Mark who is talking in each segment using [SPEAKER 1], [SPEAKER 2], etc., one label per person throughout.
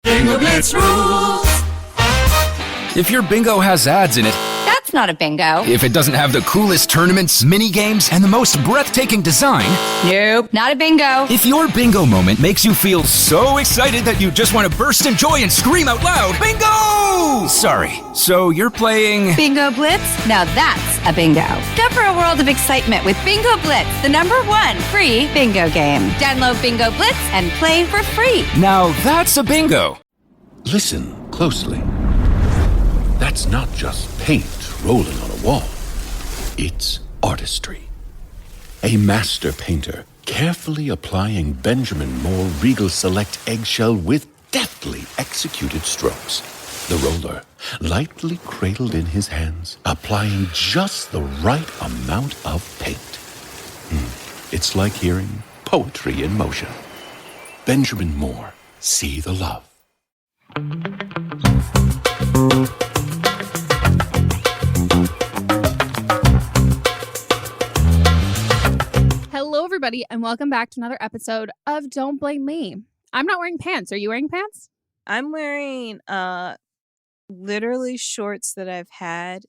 [SPEAKER 1] Bingo Blitz rules.
[SPEAKER 2] If your bingo has ads in it,
[SPEAKER 3] That's not a bingo.
[SPEAKER 2] if it doesn't have the coolest tournaments, mini games, and the most breathtaking design,
[SPEAKER 3] Nope, not a bingo.
[SPEAKER 2] if your bingo moment makes you feel so excited that you just want to burst in joy and scream out loud, bingo! Sorry, so you're playing...
[SPEAKER 3] Bingo Blitz? Now that's a bingo. Go for a world of excitement with Bingo Blitz, the #1 free bingo game. Download Bingo Blitz and play for free.
[SPEAKER 2] Now that's a bingo.
[SPEAKER 4] Listen closely. That's not just paint rolling on a wall. It's artistry. A master painter carefully applying Benjamin Moore Regal Select eggshell with deftly executed strokes. The roller lightly cradled in his hands, applying just the right amount of paint. It's like hearing poetry in motion. Benjamin Moore, see the love.
[SPEAKER 5] Hello, everybody, and welcome back to another episode of Don't Blame Me. I'm not wearing pants. Are you wearing pants?
[SPEAKER 6] I'm wearing literally shorts that I've had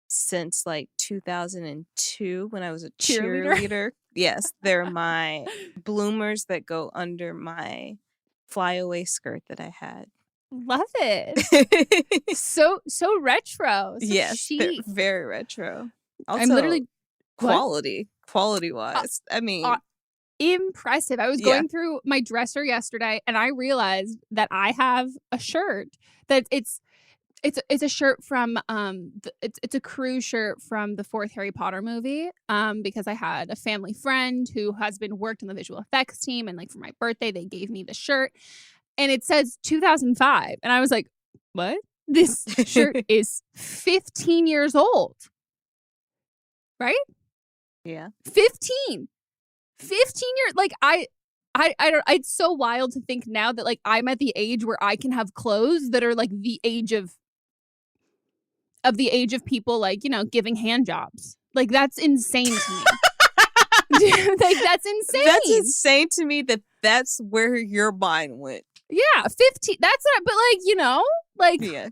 [SPEAKER 6] since like 2002 when I was a cheerleader. Yes, they're my bloomers that go under my flyaway skirt that I had.
[SPEAKER 5] Love it. so retro. So
[SPEAKER 6] Yes, they're
[SPEAKER 5] chic.
[SPEAKER 6] very retro. Also,
[SPEAKER 5] I'm literally
[SPEAKER 6] quality wise. I mean,
[SPEAKER 5] impressive. I was going through my dresser yesterday and I realized that I have a shirt that it's a shirt from it's a crew shirt from the 4th Harry Potter movie because I had a family friend who has been worked in the visual effects team, and like for my birthday they gave me the shirt and it says 2005 and I was like, what? This shirt is 15 years old. Right?
[SPEAKER 6] yeah.
[SPEAKER 5] 15 years. Like I don't, it's so wild to think now that like I'm at the age where I can have clothes that are like the age of people, like, you know, giving hand jobs. Like that's insane to me. Like that's insane.
[SPEAKER 6] That's insane to me that's where your mind went.
[SPEAKER 5] Yeah, 15. That's not, but like, you know, like
[SPEAKER 6] Yeah.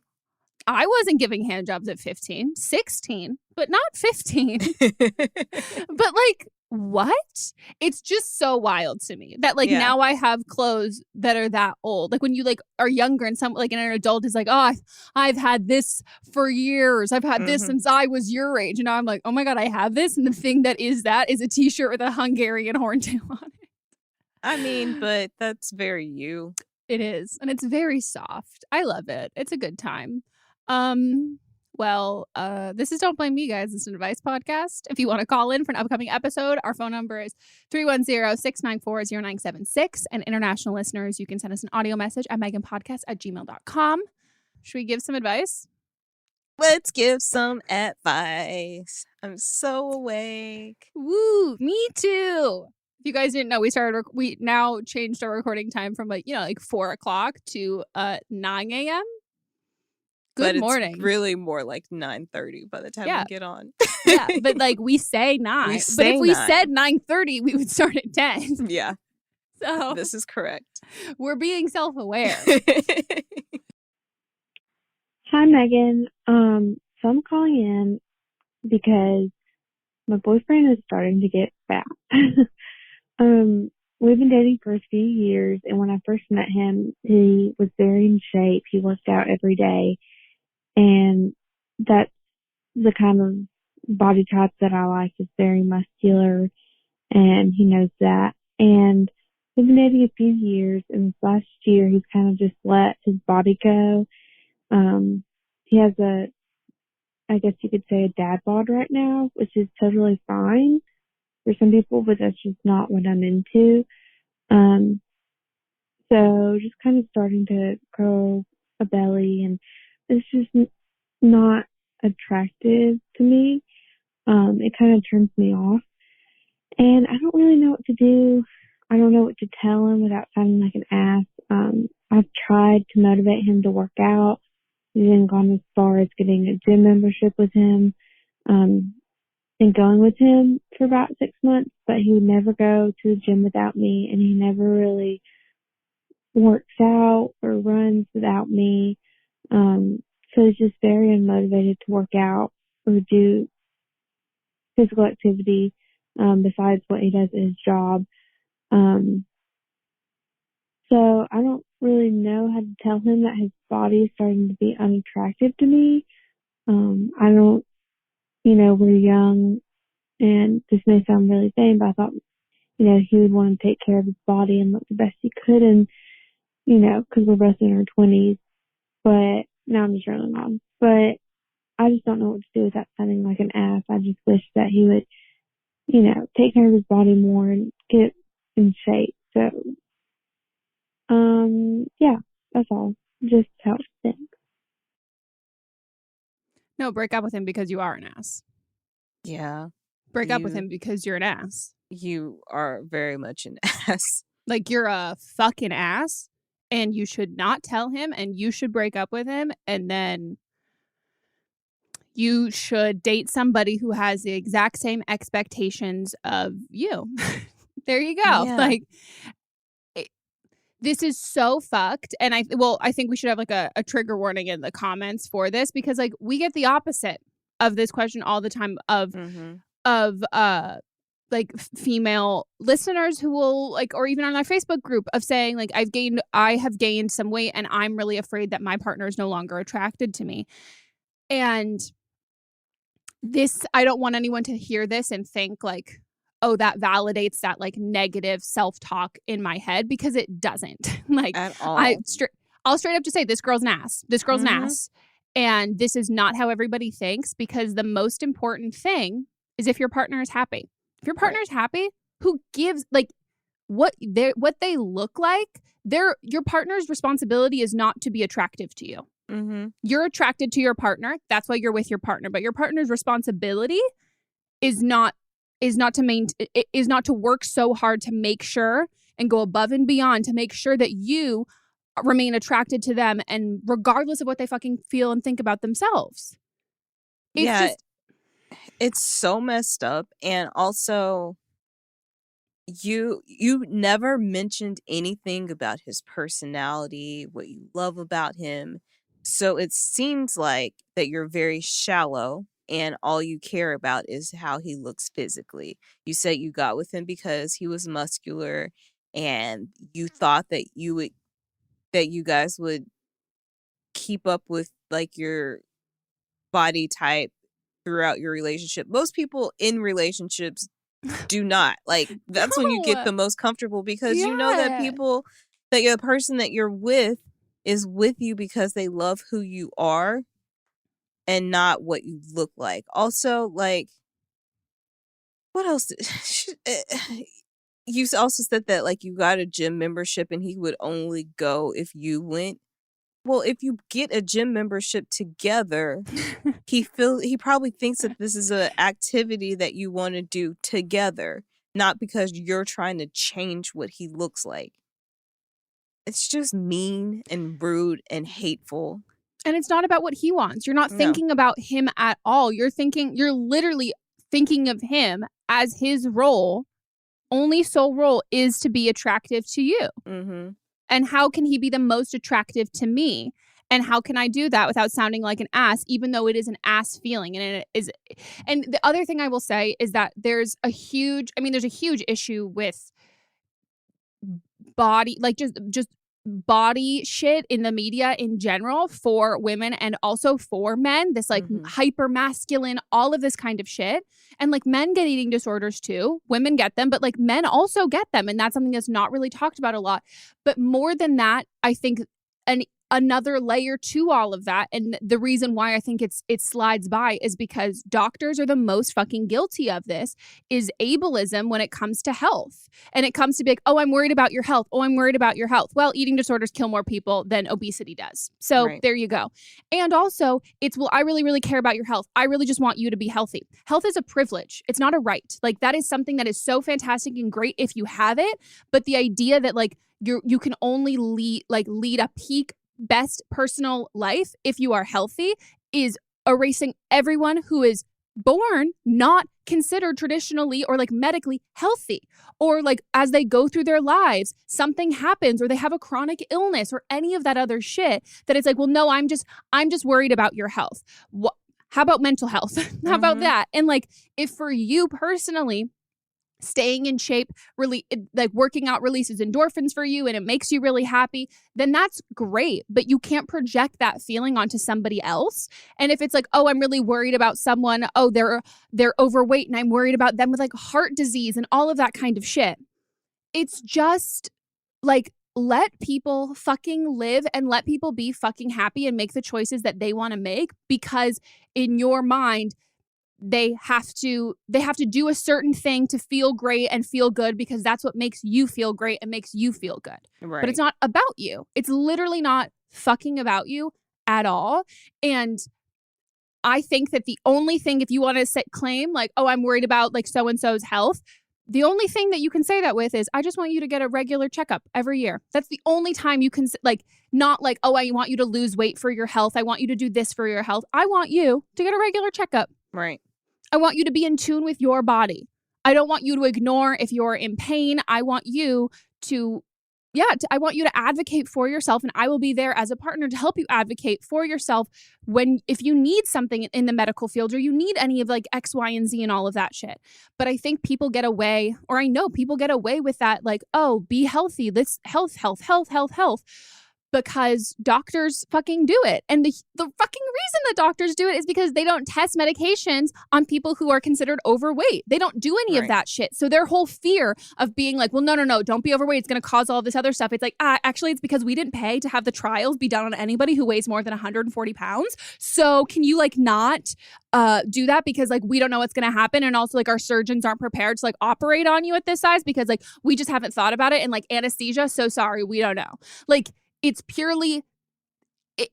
[SPEAKER 5] I wasn't giving hand jobs at 15, 16, but not 15. But like, what? It's just so wild to me that like now I have clothes that are that old. Like when you like are younger and some like an adult is like, oh, I've had this for years. I've had this since I was your age. And now I'm like, oh my God, I have this. And the thing that is a t-shirt with a Hungarian horntail on it.
[SPEAKER 6] I mean, but that's very you.
[SPEAKER 5] It is. And it's very soft. I love it. It's a good time. Well, this is Don't Blame Me, guys. It's an advice podcast. If you want to call in for an upcoming episode, our phone number is 310-694-0976. And international listeners, you can send us an audio message at meghanpodcast@gmail.com. Should we give some advice?
[SPEAKER 6] Let's give some advice. I'm so awake.
[SPEAKER 5] Woo, me too. If you guys didn't know, we now changed our recording time from like 4 o'clock to 9 a.m. Good morning.
[SPEAKER 6] It's really more like 9:30 by the time we get on.
[SPEAKER 5] Yeah, but like we say 9. But if we said 9:30, we would start at 10.
[SPEAKER 6] Yeah.
[SPEAKER 5] So
[SPEAKER 6] this is correct.
[SPEAKER 5] We're being self-aware.
[SPEAKER 7] Hi, Megan. So I'm calling in because my boyfriend is starting to get fat. We've been dating for a few years, and when I first met him, he was very in shape. He worked out every day. And that's the kind of body type that I like, is very muscular, and he knows that. And we've been dating a few years, and this last year he's kind of just let his body go. He has I guess you could say a dad bod right now, which is totally fine for some people, but that's just not what I'm into. So just kind of starting to grow a belly, and it's just not attractive to me. It kind of turns me off, and I don't really know what to do. I don't know what to tell him without sounding like an ass. I've tried to motivate him to work out. We've even gone as far as getting a gym membership with him, and going with him for about 6 months, but he would never go to the gym without me, and he never really works out or runs without me. So he's just very unmotivated to work out or do physical activity besides what he does at his job. So I don't really know how to tell him that his body is starting to be unattractive to me. I don't, we're young, and this may sound really vain, but I thought, he would want to take care of his body and look the best he could, and, because we're both in our 20s, but now I'm just rambling on. But I just don't know what to do without sounding like an ass. I just wish that he would, take care of his body more and get in shape. So, yeah, that's all. Just how it thinks.
[SPEAKER 5] No, break up with him because you are an ass.
[SPEAKER 6] Yeah.
[SPEAKER 5] Break up with him because you're an ass.
[SPEAKER 6] You are very much an ass.
[SPEAKER 5] Like, you're a fucking ass, and you should not tell him, and you should break up with him, and then you should date somebody who has the exact same expectations of you. There you go.
[SPEAKER 6] Yeah.
[SPEAKER 5] Like, this is so fucked. And I think we should have like a trigger warning in the comments for this, because like we get the opposite of this question all the time of like female listeners who will like, or even on our Facebook group, of saying like, I have gained some weight and I'm really afraid that my partner is no longer attracted to me. And this, I don't want anyone to hear this and think like, oh, that validates that like negative self-talk in my head, because it doesn't. Like,
[SPEAKER 6] at all.
[SPEAKER 5] I'll straight up just say, this girl's an ass. This girl's an ass. And this is not how everybody thinks, because the most important thing is if your partner is happy. If your partner is happy, who gives, like, what they look like, your partner's responsibility is not to be attractive to you. You're attracted to your partner. That's why you're with your partner. But your partner's responsibility is not to work so hard to make sure and go above and beyond to make sure that you remain attracted to them, and regardless of what they fucking feel and think about themselves.
[SPEAKER 6] It's so messed up. And also, you never mentioned anything about his personality, what you love about him. So it seems like that you're very shallow, and all you care about is how he looks physically. You said you got with him because he was muscular, and you thought that you guys would keep up with like your body type throughout your relationship. Most people in relationships do not. Like, that's when you get the most comfortable, because you know that the person that you're with is with you because they love who you are and not what you look like. Also, like, what else? You also said that like you got a gym membership and he would only go if you went. Well, if you get a gym membership together, he probably thinks that this is an activity that you want to do together, not because you're trying to change what he looks like. It's just mean and rude and hateful.
[SPEAKER 5] And it's not about what he wants. You're not thinking about him at all. You're literally thinking of him as his role. Only sole role is to be attractive to you. And how can he be the most attractive to me? And how can I do that without sounding like an ass, even though it is an ass feeling? And it is. And the other thing I will say is that there's a huge issue with body, like just body shit in the media in general for women and also for men. This like hyper masculine, all of this kind of shit. And like men get eating disorders too. Women get them, but like men also get them. And that's something that's not really talked about a lot. But more than that, I think another layer to all of that, and the reason why I think it slides by, is because doctors are the most fucking guilty of this, is ableism when it comes to health. And it comes to be like, oh, I'm worried about your health. Oh, I'm worried about your health. Well, eating disorders kill more people than obesity does. So There you go. And also it's, well, I really, really care about your health. I really just want you to be healthy. Health is a privilege. It's not a right. Like, that is something that is so fantastic and great if you have it. But the idea that like you can only lead a peak best personal life if you are healthy is erasing everyone who is born not considered traditionally or like medically healthy, or like as they go through their lives, something happens or they have a chronic illness or any of that other shit that it's like, well, no, I'm just worried about your health. How about mental health? How about that? And like, if for you personally, staying in shape, really like working out releases endorphins for you and it makes you really happy, then that's great. But you can't project that feeling onto somebody else. And if it's like, oh, I'm really worried about someone, oh, they're overweight and I'm worried about them with like heart disease and all of that kind of shit. It's just like, let people fucking live and let people be fucking happy and make the choices that they want to make, because in your mind, they have to do a certain thing to feel great and feel good, because that's what makes you feel great and makes you feel good.
[SPEAKER 6] Right.
[SPEAKER 5] But it's not about you. It's literally not fucking about you at all. And I think that the only thing, if you want to claim like, oh, I'm worried about like so-and-so's health, the only thing that you can say that with is, I just want you to get a regular checkup every year. That's the only time you can, like, not like, oh, I want you to lose weight for your health. I want you to do this for your health. I want you to get a regular checkup.
[SPEAKER 6] Right.
[SPEAKER 5] I want you to be in tune with your body. I don't want you to ignore if you're in pain. I want you to, I want you to advocate for yourself, and I will be there as a partner to help you advocate for yourself if you need something in the medical field, or you need any of like X, Y, and Z and all of that shit. But I think people get away, or I know people get away with that, like, oh, be healthy. Let's health. Because doctors fucking do it. And the fucking reason that doctors do it is because they don't test medications on people who are considered overweight. They don't do any of that shit. So their whole fear of being like, well, no, don't be overweight, it's going to cause all this other stuff. It's like, actually, it's because we didn't pay to have the trials be done on anybody who weighs more than 140 pounds. So can you like not do that, because like we don't know what's going to happen, and also like our surgeons aren't prepared to like operate on you at this size, because like we just haven't thought about it, and like anesthesia, so sorry, we don't know. Like, it's purely,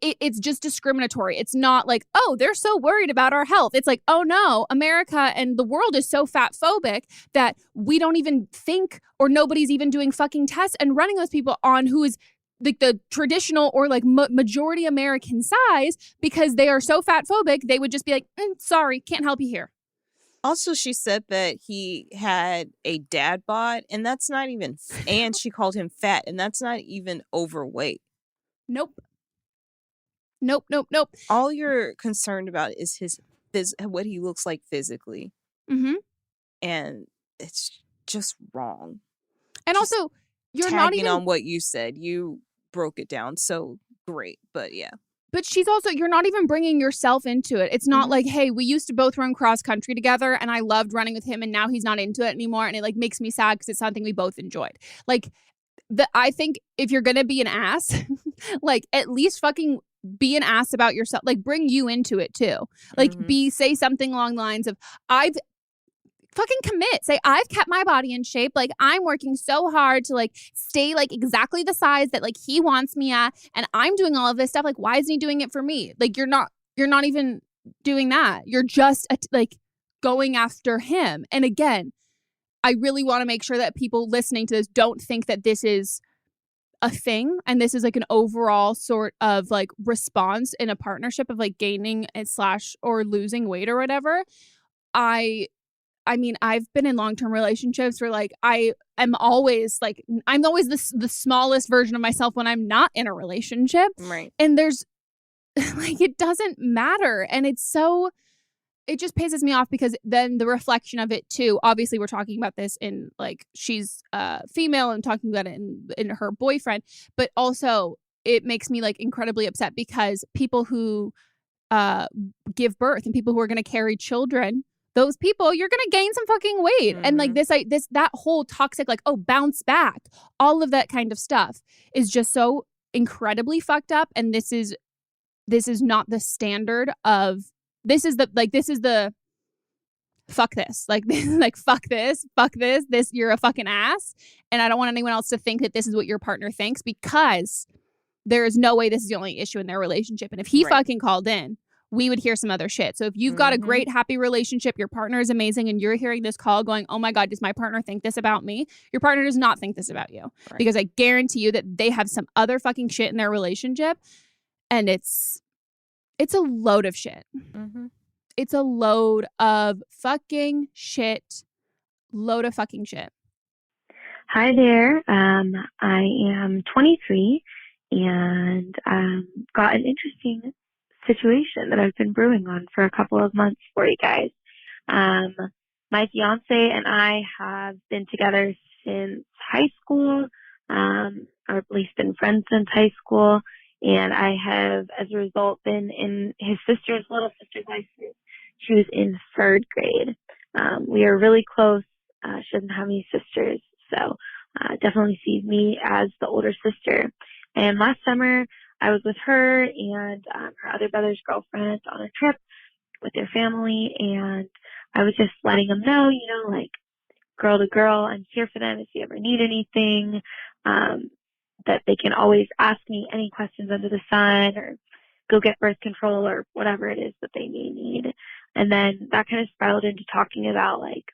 [SPEAKER 5] it's just discriminatory. It's not like, oh, they're so worried about our health. It's like, oh no, America and the world is so fat phobic that we don't even think, or nobody's even doing fucking tests and running those people on who is like the traditional or like majority American size, because they are so fat phobic. They would just be like, sorry, can't help you here.
[SPEAKER 6] Also, she said that he had a dad bod, and that's not even, and she called him fat, and that's not even overweight.
[SPEAKER 5] Nope.
[SPEAKER 6] All you're concerned about is what he looks like physically.
[SPEAKER 5] Mm-hmm.
[SPEAKER 6] And it's just wrong.
[SPEAKER 5] And
[SPEAKER 6] just
[SPEAKER 5] also, you're
[SPEAKER 6] not
[SPEAKER 5] not even
[SPEAKER 6] on what you said. You broke it down so great, but yeah.
[SPEAKER 5] But you're not even bringing yourself into it. It's not like, hey, we used to both run cross country together and I loved running with him and now he's not into it anymore. And it like makes me sad because it's something we both enjoyed. Like, I think if you're going to be an ass, like at least fucking be an ass about yourself. Like bring you into it too. Like say something along the lines of, fucking commit. Say, I've kept my body in shape. Like, I'm working so hard to, like, stay, like, exactly the size that, like, he wants me at. And I'm doing all of this stuff. Like, why isn't he doing it for me? Like, you're not even doing that. You're just, like, going after him. And again, I really want to make sure that people listening to this don't think that this is a thing. And this is, like, an overall sort of, like, response in a partnership of, like, gaining / or losing weight or whatever. I mean, I've been in long-term relationships where, like, I'm always the smallest version of myself when I'm not in a relationship.
[SPEAKER 6] Right.
[SPEAKER 5] And there's, like, it doesn't matter. And it just pisses me off because then the reflection of it, too, obviously we're talking about this in, like, she's female and talking about it in her boyfriend. But also it makes me, like, incredibly upset because people who give birth and people who are going to carry children, those people, you're going to gain some fucking weight. And like that whole toxic, like, oh, bounce back, all of that kind of stuff is just so incredibly fucked up. And this is not the standard of, this is the fuck this, like, like, fuck this, you're a fucking ass. And I don't want anyone else to think that this is what your partner thinks, because there is no way this is the only issue in their relationship. And if he fucking called in, we would hear some other shit. So if you've got a great, happy relationship, your partner is amazing, and you're hearing this call going, oh my God, does my partner think this about me? Your partner does not think this about you. Right. Because I guarantee you that they have some other fucking shit in their relationship, and it's a load of shit. it's a load of fucking shit. Load of fucking shit.
[SPEAKER 7] Hi there. I am 23 and got an interesting situation that I've been brewing on for a couple of months for you guys. My fiance and I have been together since high school, or at least been friends since high school. And I have, as a result, been in his little sister's high school. She was in 3rd grade. We are really close. She doesn't have any sisters, so definitely sees me as the older sister. And last summer, I was with her and her other brother's girlfriend on a trip with their family, and I was just letting them know, like, girl to girl, I'm here for them if you ever need anything, that they can always ask me any questions under the sun or go get birth control or whatever it is that they may need. And then that kind of spiraled into talking about, like,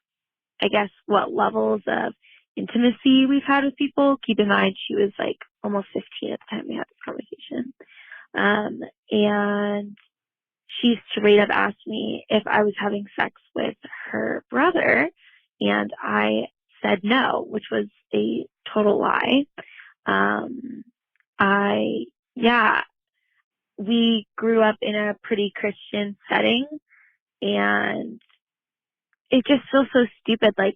[SPEAKER 7] I guess what levels of intimacy we've had with people. Keep in mind, she was like almost 15 at the time we had this conversation. And she straight up asked me if I was having sex with her brother, and I said no, which was a total lie. We grew up in a pretty Christian setting, and it just feels so stupid. Like,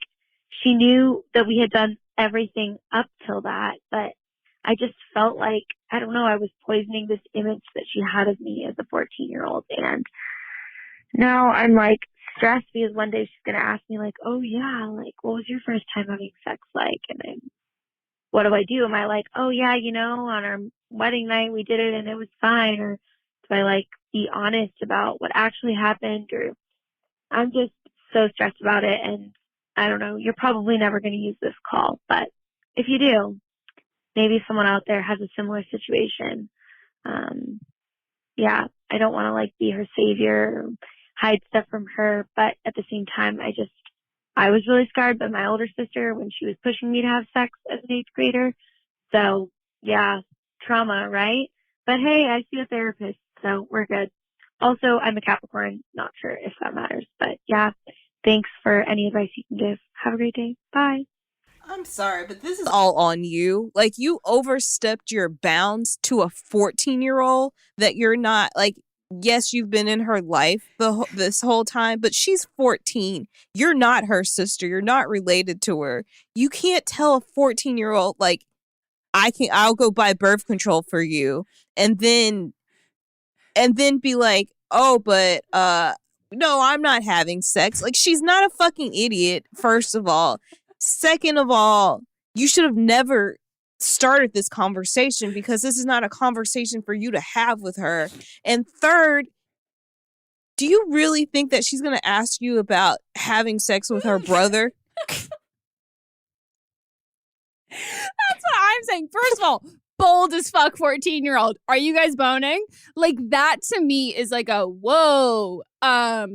[SPEAKER 7] she knew that we had done everything up till that, but I just felt like, I don't know, I was poisoning this image that she had of me as a 14-year-old. And now I'm like stressed because one day she's going to ask me, like, oh yeah, like, what was your first time having sex like? And then what do I do? Am I like, oh yeah, on our wedding night we did it and it was fine? Or do I like be honest about what actually happened? Or I'm just so stressed about it. And I don't know, you're probably never going to use this call, but if you do, maybe someone out there has a similar situation. I don't want to like be her savior or hide stuff from her, but at the same time, I was really scarred by my older sister when she was pushing me to have sex as an 8th grader. So yeah, trauma, right? But hey, I see a therapist, so we're good. Also, I'm a Capricorn, not sure if that matters, but yeah, thanks for any advice you can give. Have a great day. Bye.
[SPEAKER 6] I'm sorry, but this is all on you. Like, you overstepped your bounds to a 14-year-old that you're not, like, yes, you've been in her life this whole time, but she's 14. You're not her sister. You're not related to her. You can't tell a 14-year-old, like, I'll go buy birth control for you, and then be like, oh, but no, I'm not having sex. Like, she's not a fucking idiot, first of all. Second of all, you should have never started this conversation because this is not a conversation for you to have with her. And third, do you really think that she's going to ask you about having sex with her brother?
[SPEAKER 5] That's what I'm saying. First of all, bold as fuck 14-year-old. Are you guys boning? Like, that to me is like a whoa. I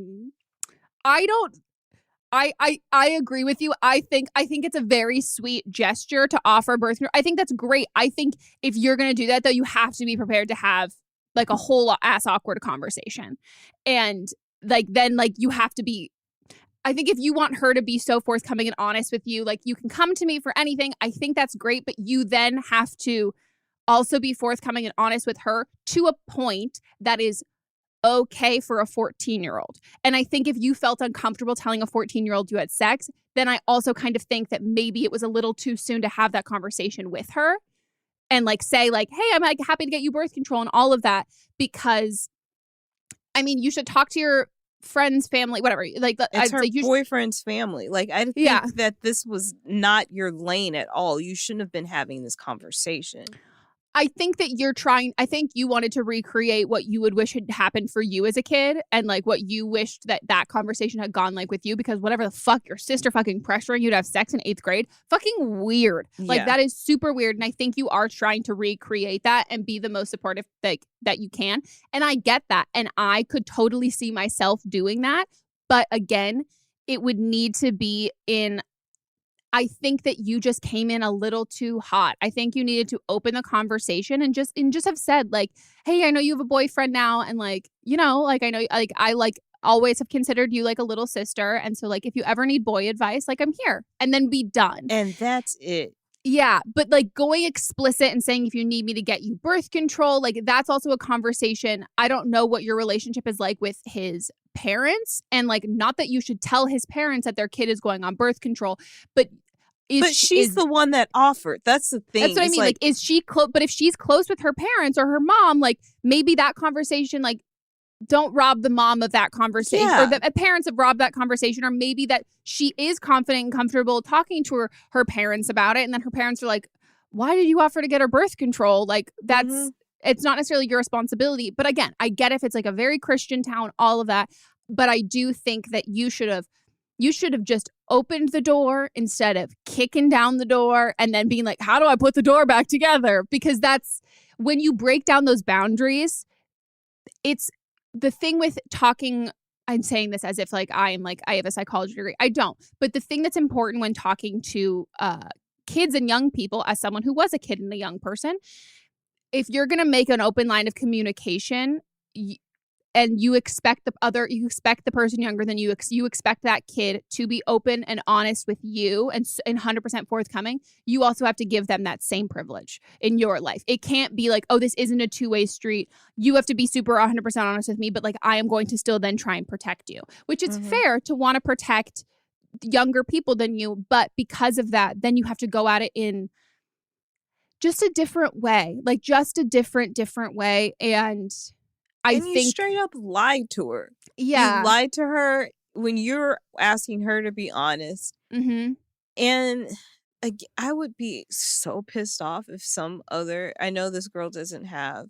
[SPEAKER 5] agree with you. I think it's a very sweet gesture to offer birth control. I think that's great. I think if you're going to do that, though, you have to be prepared to have like a whole ass awkward conversation. And like, then like you have to be, I think if you want her to be so forthcoming and honest with you, like, you can come to me for anything. I think that's great. But you then have to also be forthcoming and honest with her to a point that is okay for a 14-year-old. And I think if you felt uncomfortable telling a 14-year-old you had sex, then I also kind of think that maybe it was a little too soon to have that conversation with her and like say like, hey, I'm like happy to get you birth control and all of that, because I mean, you should talk to your friend's family, whatever. Like,
[SPEAKER 6] it's her boyfriend's family. Like, I think that this was not your lane at all. You shouldn't have been having this conversation.
[SPEAKER 5] I think that I think you wanted to recreate what you would wish had happened for you as a kid, and like what you wished that conversation had gone like with you, because whatever the fuck, your sister fucking pressuring you to have sex in 8th grade, fucking weird. Like, that is super weird. And I think you are trying to recreate that and be the most supportive that you can. And I get that. And I could totally see myself doing that. But again, it would need to be I think that you just came in a little too hot. I think you needed to open the conversation and just have said like, hey, I know you have a boyfriend now. And like, like, I know, like, always have considered you like a little sister. And so like, if you ever need boy advice, like I'm here, and then be done.
[SPEAKER 6] And that's it.
[SPEAKER 5] Yeah. But like going explicit and saying, if you need me to get you birth control, like that's also a conversation. I don't know what your relationship is like with his parents, and like, not that you should tell his parents that their kid is going on birth control, but
[SPEAKER 6] she's the one that offered. That's the thing.
[SPEAKER 5] That's what I mean. Like, is she close? But if she's close with her parents or her mom, like maybe that conversation, like, don't rob the mom of that conversation, or the parents have robbed that conversation, or maybe that she is confident and comfortable talking to her parents about it, and then her parents are like, why did you offer to get her birth control? Like, that's it's not necessarily your responsibility. But again, I get if it's like a very Christian town, all of that, but I do think that you should have just opened the door instead of kicking down the door and then being like, how do I put the door back together? Because that's when you break down those boundaries. It's the thing with talking. I'm saying this as if like I have a psychology degree. I don't. But the thing that's important when talking to kids and young people, as someone who was a kid and a young person, if you're going to make an open line of communication, and you expect the person younger than you expect that kid to be open and honest with you and 100% forthcoming, you also have to give them that same privilege in your life. It can't be like, oh, this isn't a two-way street. You have to be super 100% honest with me, but like I am going to still then try and protect you, which is fair to want to protect younger people than you. But because of that, then you have to go at it in just a different way, like just a different way. And I think
[SPEAKER 6] you straight up lied to her.
[SPEAKER 5] Yeah.
[SPEAKER 6] You lied to her when you're asking her to be honest.
[SPEAKER 5] Mm-hmm.
[SPEAKER 6] And I would be so pissed off if some other, I know this girl doesn't have.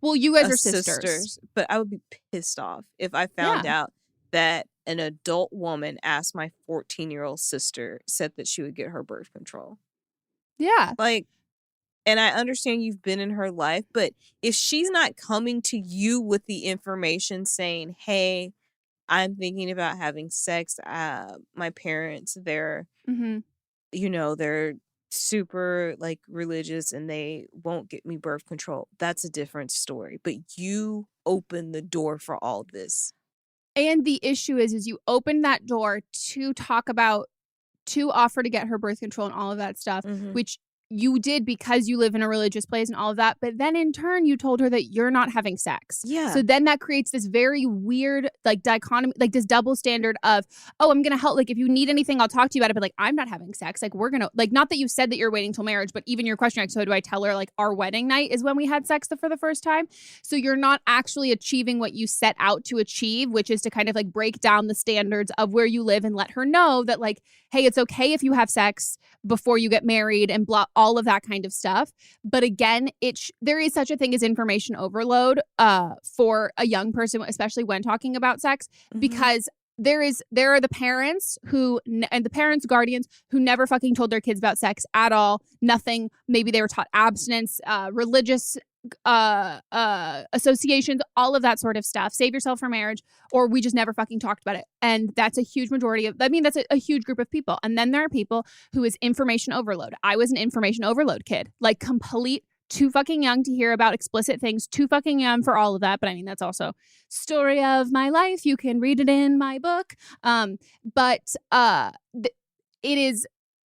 [SPEAKER 5] Well, you guys are sisters.
[SPEAKER 6] But I would be pissed off if I found out that an adult woman asked my 14-year-old sister, said that she would get her birth control.
[SPEAKER 5] Yeah.
[SPEAKER 6] Like, and I understand you've been in her life, but if she's not coming to you with the information saying, hey, I'm thinking about having sex, my parents, they're, they're super like religious and they won't get me birth control, that's a different story. But you open the door for all of this.
[SPEAKER 5] And the issue is you open that door to offer to get her birth control and all of that stuff, which you did because you live in a religious place and all of that. But then in turn, you told her that you're not having sex.
[SPEAKER 6] Yeah.
[SPEAKER 5] So then that creates this very weird, like, dichotomy, like this double standard of, oh, I'm going to help. Like, if you need anything, I'll talk to you about it. But like, I'm not having sex. Like, we're going to, like, not that you said that you're waiting till marriage, but even your question, like, so do I tell her, like, our wedding night is when we had sex for the first time? So you're not actually achieving what you set out to achieve, which is to kind of like break down the standards of where you live and let her know that, like, hey, it's okay if you have sex before you get married and blah, all of that kind of stuff. But again, there is such a thing as information overload for a young person, especially when talking about sex, because there are the parents and the parents' guardians who never fucking told their kids about sex at all. Nothing. Maybe they were taught abstinence, religious associations, all of that sort of stuff. Save yourself for marriage, or we just never fucking talked about it. And that's a huge majority that's a huge group of people. And then there are people who is information overload. I was an information overload kid, like complete too fucking young to hear about explicit things, too fucking young for all of that. But I mean, that's also story of my life. You can read it in my book.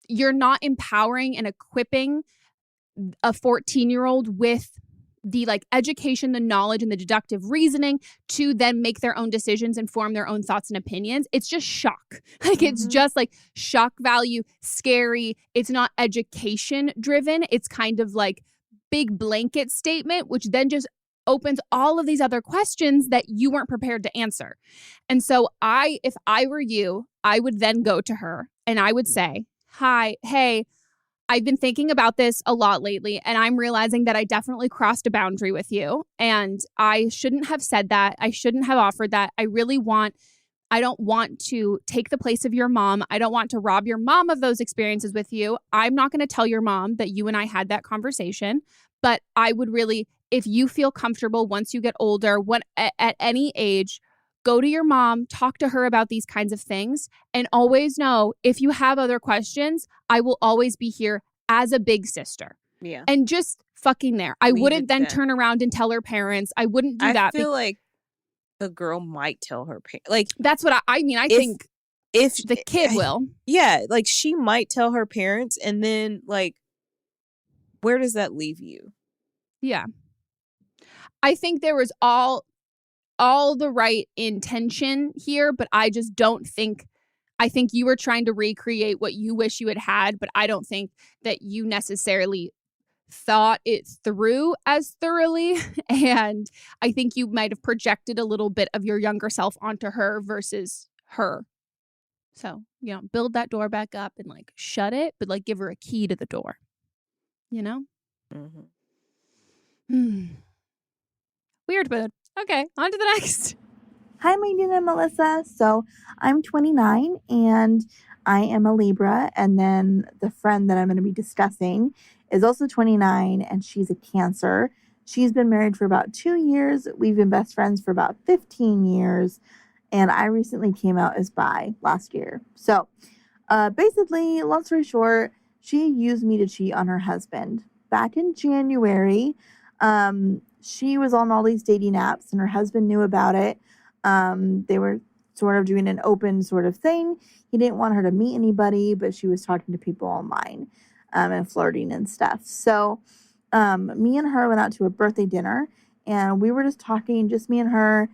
[SPEAKER 5] You're not empowering and equipping a 14-year-old with the like education, the knowledge, and the deductive reasoning to then make their own decisions and form their own thoughts and opinions. It's just shock. Like, it's just like shock value, scary. It's not education driven. It's kind of like big blanket statement, which then just opens all of these other questions that you weren't prepared to answer. And so if I were you, I would then go to her and I would say, hey, I've been thinking about this a lot lately, and I'm realizing that I definitely crossed a boundary with you, and I shouldn't have said that. I shouldn't have offered that. I don't want to take the place of your mom. I don't want to rob your mom of those experiences with you. I'm not going to tell your mom that you and I had that conversation, but I would really, if you feel comfortable once you get older, at any age, go to your mom, talk to her about these kinds of things, and always know if you have other questions, I will always be here as a big sister.
[SPEAKER 6] Yeah.
[SPEAKER 5] And just fucking there. I wouldn't then turn around and tell her parents. I wouldn't do that.
[SPEAKER 6] I feel like the girl might tell her parents. Like,
[SPEAKER 5] that's what I mean. I think
[SPEAKER 6] if
[SPEAKER 5] the kid will.
[SPEAKER 6] Yeah, like she might tell her parents, and then like, where does that leave you?
[SPEAKER 5] Yeah. I think there was all the right intention here, but I just don't think, I think you were trying to recreate what you wish you had, but I don't think that you necessarily thought it through as thoroughly. And I think you might have projected a little bit of your younger self onto her versus her. So, you know, build that door back up and like shut it, but like give her a key to the door, you know? Weird, but okay, on to the next.
[SPEAKER 1] Hi, my name is Melisa. So I'm 29 and I am a Libra. And then the friend that I'm going to be discussing is also 29 and she's a Cancer. She's been married for about 2 years. We've been best friends for about 15 years. And I recently came out as bi last year. So basically, long story short, she used me to cheat on her husband. Back in January, she was on all these dating apps and her husband knew about it. They were sort of doing an open sort of thing. He didn't want her to meet anybody, but she was talking to people online and flirting and stuff. So me and her went out to a birthday dinner and we were just talking, just me and her.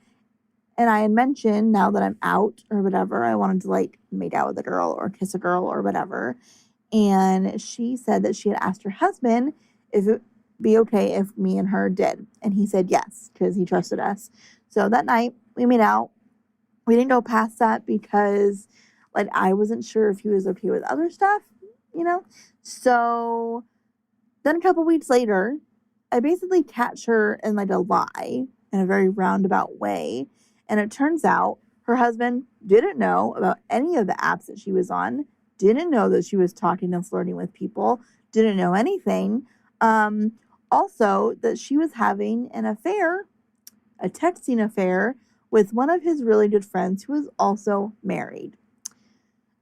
[SPEAKER 1] And I had mentioned now that I'm out or whatever, I wanted to like make out with a girl or kiss a girl or whatever. And she said that she had asked her husband if it would be okay if me and her did. And he said yes, because he trusted us. So that night we made out. We didn't go past that because like I wasn't sure if he was okay with other stuff, you know? So then a couple weeks later, I basically catch her in like a lie in a very roundabout way. And it turns out her husband didn't know about any of the apps that she was on, didn't know that she was talking and flirting with people, didn't know anything. Also, that she was having an affair, a texting affair, with one of his really good friends who was also married.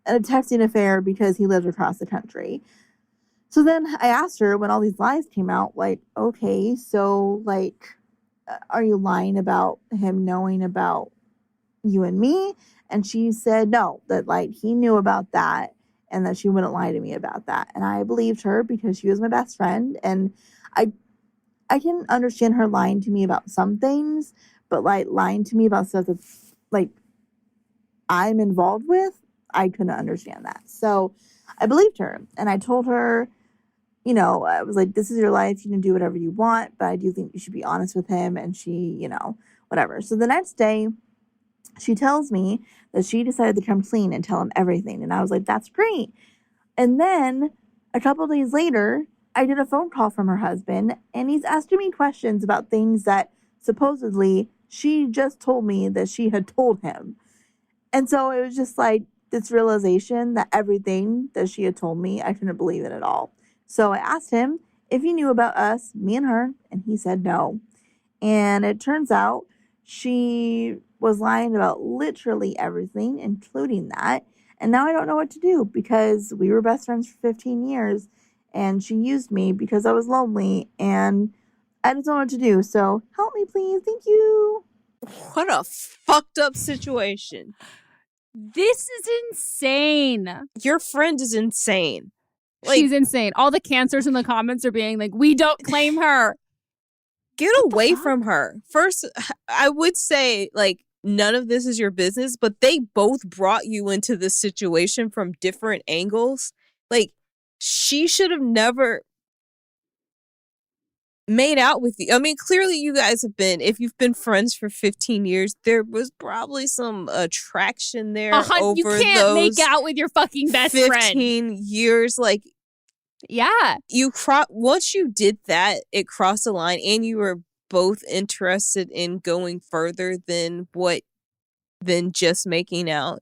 [SPEAKER 1] And a texting affair because he lived across the country. So then I asked her when all these lies came out, like, okay, so like, are you lying about him knowing about you and me? And she said no, that like he knew about that and that she wouldn't lie to me about that. And I believed her because she was my best friend. And I can understand her lying to me about some things, but like lying to me about stuff that's like I'm involved with, I couldn't understand that. So I believed her and I told her, you know, I was like, this is your life. You can do whatever you want, but I do think you should be honest with him. And she, you know, whatever. So the next day she tells me that she decided to come clean and tell him everything. And I was like, that's great. And then a couple of days later, I did a phone call from her husband and he's asking me questions about things that supposedly she just told me that she had told him. And so it was just like this realization that everything that she had told me, I couldn't believe it at all. So I asked him if he knew about us, me and her, and he said no. And it turns out she was lying about literally everything, including that. And now I don't know what to do because we were best friends for 15 years and she used me because I was lonely and I just don't know what to do. So help me, please. Thank you.
[SPEAKER 6] What a fucked up situation.
[SPEAKER 5] This is insane.
[SPEAKER 6] Your friend is insane. Like,
[SPEAKER 5] she's insane. All the Cancers in the comments are being like, we don't claim her.
[SPEAKER 6] Get away from her. First, I would say, like, none of this is your business, but they both brought you into this situation from different angles. Like, she should have never made out with you. I mean, clearly you guys have been, if you've been friends for 15 years, there was probably some attraction there over
[SPEAKER 5] you can't
[SPEAKER 6] those
[SPEAKER 5] make out with your fucking best
[SPEAKER 6] 15
[SPEAKER 5] friend.
[SPEAKER 6] 15 years. Like,
[SPEAKER 5] yeah.
[SPEAKER 6] Once you did that, it crossed the line and you were both interested in going further than just making out.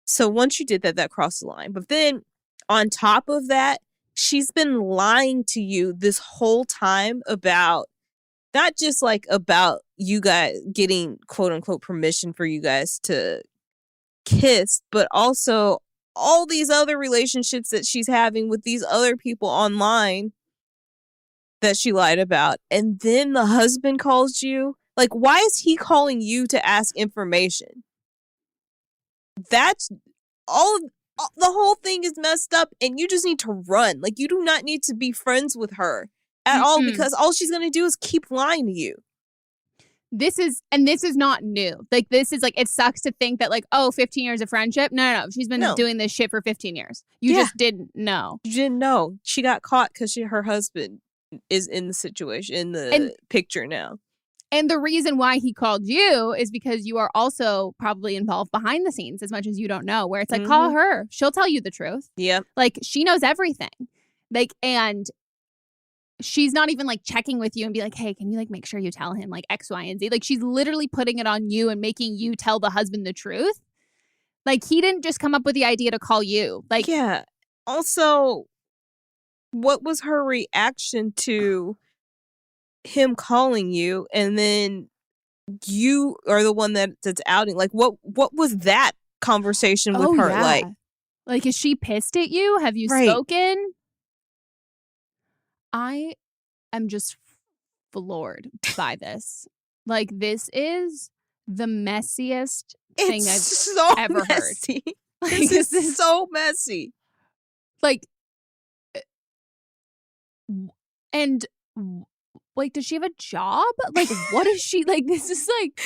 [SPEAKER 6] So once you did that, that crossed the line. But then on top of that, she's been lying to you this whole time about not just like about you guys getting quote unquote permission for you guys to kiss, but also all these other relationships that she's having with these other people online that she lied about. And then the husband calls you Like, why is he calling you to ask information? That's all. The whole thing is messed up, and you just need to run. Like, you do not need to be friends with her at all, because all she's gonna do is keep lying to you.
[SPEAKER 5] This is not new. Like, this is like, it sucks to think that like, oh, 15 years of friendship. No. She's been doing this shit for 15 years. You just didn't know.
[SPEAKER 6] You didn't know. She got caught because her husband is in the situation, in the picture now.
[SPEAKER 5] And the reason why he called you is because you are also probably involved behind the scenes as much as you don't know, where it's like, call her. She'll tell you the truth.
[SPEAKER 6] Yeah.
[SPEAKER 5] Like, she knows everything. Like, and she's not even like checking with you and be like, hey, can you like make sure you tell him like X, Y, and Z? Like, she's literally putting it on you and making you tell the husband the truth. Like, he didn't just come up with the idea to call you. Like,
[SPEAKER 6] yeah. Also, what was her reaction to him calling you, and then you are the one that's outing? Like, what was that conversation with her like?
[SPEAKER 5] Like, is she pissed at you? Have you spoken? I am just floored by this. Like, this is the messiest thing I've ever heard. Like,
[SPEAKER 6] This is so messy.
[SPEAKER 5] Like, and like, does she have a job? Like, what is she like? This is like,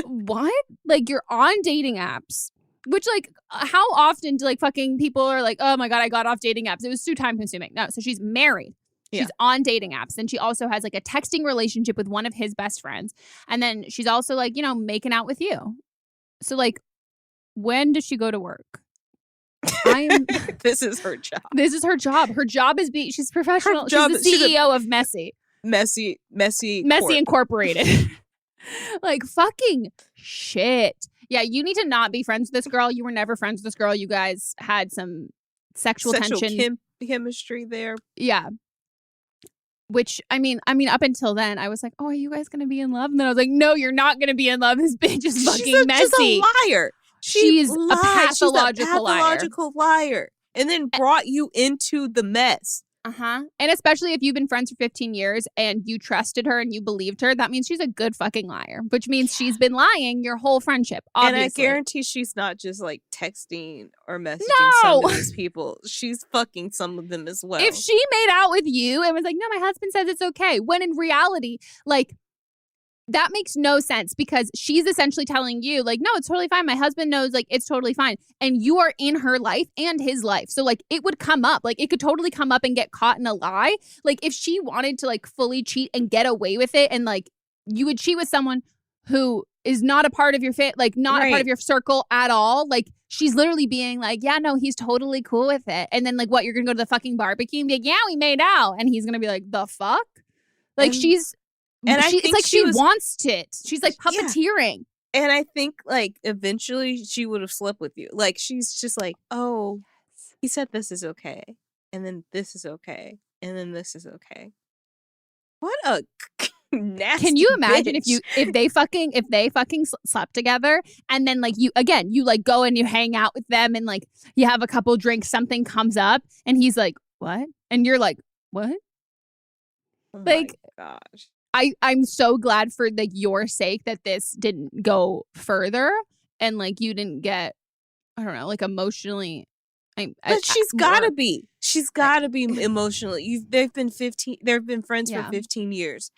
[SPEAKER 5] what? Like, you're on dating apps, which, like, how often do like fucking people are like, oh my God, I got off dating apps. It was too time consuming. No, so she's married. She's on dating apps. And she also has like a texting relationship with one of his best friends. And then she's also like, you know, making out with you. So like, when does she go to work?
[SPEAKER 6] This is her job.
[SPEAKER 5] This is her job. Her job is she's professional. She's the CEO of Messy Incorporated. Like, fucking shit. Yeah, you need to not be friends with this girl. You were never friends with this girl. You guys had some sexual tension.
[SPEAKER 6] Chemistry there.
[SPEAKER 5] Yeah. Which, I mean, up until then, I was like, oh, are you guys going to be in love? And then I was like, no, you're not going to be in love. This bitch is fucking messy.
[SPEAKER 6] She's a liar.
[SPEAKER 5] She's a pathological
[SPEAKER 6] liar. And then brought you into the mess.
[SPEAKER 5] And especially if you've been friends for 15 years and you trusted her and you believed her, that means she's a good fucking liar, which means she's been lying your whole friendship, obviously.
[SPEAKER 6] And I guarantee she's not just like texting or messaging some of these people. She's fucking some of them as well.
[SPEAKER 5] If she made out with you and was like, no, my husband says it's okay, when in reality, like, that makes no sense, because she's essentially telling you, like, no, it's totally fine. My husband knows, like, it's totally fine. And you are in her life and his life. So, like, it would come up. Like, it could totally come up and get caught in a lie. Like, if she wanted to, like, fully cheat and get away with it, and, like, you would cheat with someone who is not a part of your not a part of your circle at all. Like, she's literally being like, yeah, no, he's totally cool with it. And then, like, what, you're going to go to the fucking barbecue and be like, yeah, we made out. And he's going to be like, the fuck? Like, it's like she wants it. She's like puppeteering.
[SPEAKER 6] Yeah. And I think like eventually she would have slept with you. Like, she's just like, oh, he said this is okay. And then this is okay. And then this is okay. What a nasty
[SPEAKER 5] Can you imagine
[SPEAKER 6] bitch.
[SPEAKER 5] if they fucking slept together, and then like you like go and you hang out with them and like you have a couple drinks, something comes up and he's like, what? And you're like, what?
[SPEAKER 6] Oh
[SPEAKER 5] like,
[SPEAKER 6] my gosh.
[SPEAKER 5] I'm so glad for like your sake that this didn't go further and like you didn't get, I don't know, like emotionally.
[SPEAKER 6] But she's gotta be. She's gotta be emotionally. They've been friends for 15 years.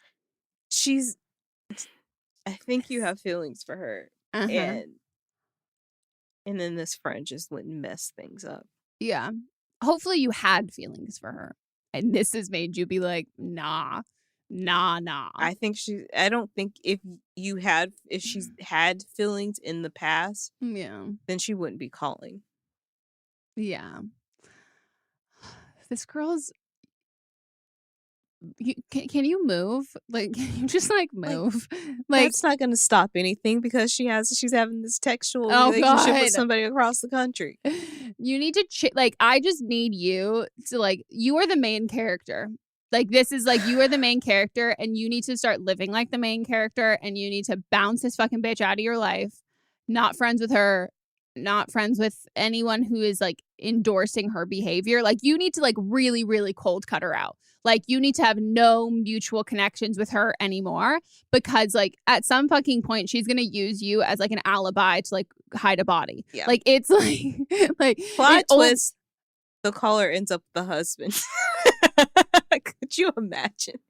[SPEAKER 6] I think you have feelings for her. And then this friend just went and messed things up.
[SPEAKER 5] Yeah. Hopefully you had feelings for her. And this has made you be like, nah.
[SPEAKER 6] I don't think if she's had feelings in the past, then she wouldn't be calling.
[SPEAKER 5] Yeah. This girl's. Can you move? Like, can you just like move? Like,
[SPEAKER 6] that's not going to stop anything, because she's having this textual relationship with somebody across the country.
[SPEAKER 5] You need to like, I just need you to like, you are the main character. Like, this is like, you are the main character and you need to start living like the main character, and you need to bounce this fucking bitch out of your life. Not friends with her. not friends with anyone who is like endorsing her behavior. Like you need to like really, really cold cut her out. Like you need to have no mutual connections with her anymore, because like at some fucking point she's gonna use you as like an alibi to like hide a body.
[SPEAKER 6] Yeah.
[SPEAKER 5] Like it's like
[SPEAKER 6] plot twist. The caller ends up the husband. Could you imagine?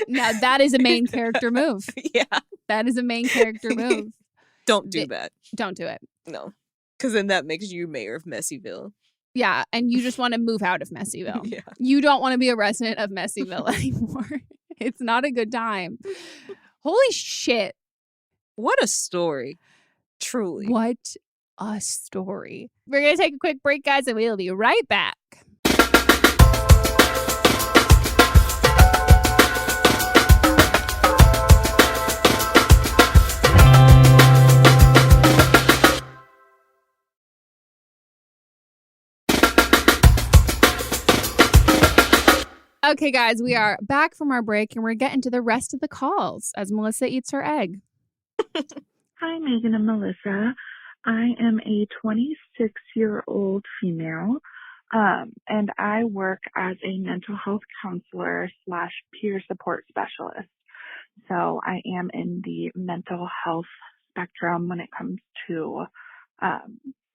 [SPEAKER 5] Now that is a main character move.
[SPEAKER 6] Yeah.
[SPEAKER 5] That is a main character move.
[SPEAKER 6] Don't do that.
[SPEAKER 5] Don't do it.
[SPEAKER 6] No. Because then that makes you mayor of Messyville.
[SPEAKER 5] Yeah, and you just want to move out of Messyville.
[SPEAKER 6] Yeah.
[SPEAKER 5] You don't want to be a resident of Messyville anymore. It's not a good time. Holy shit.
[SPEAKER 6] What a story. Truly.
[SPEAKER 5] What a story. We're going to take a quick break, guys, and we'll be right back. Okay, guys, we are back from our break and we're getting to the rest of the calls as Melissa eats her egg.
[SPEAKER 7] Hi, Megan and Melissa. I am a 26-year-old female, and I work as a mental health counselor / peer support specialist. So I am in the mental health spectrum when it comes to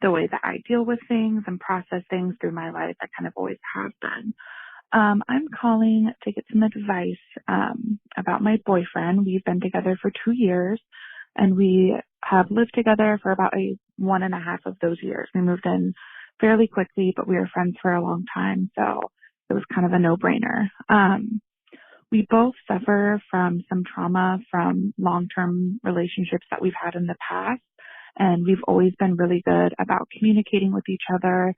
[SPEAKER 7] the way that I deal with things and process things through my life. I kind of always have been. I'm calling to get some advice about my boyfriend. We've been together for 2 years, and we have lived together for about 1.5 of those years. We moved in fairly quickly, but we were friends for a long time, so it was kind of a no-brainer. We both suffer from some trauma from long-term relationships that we've had in the past, and we've always been really good about communicating with each other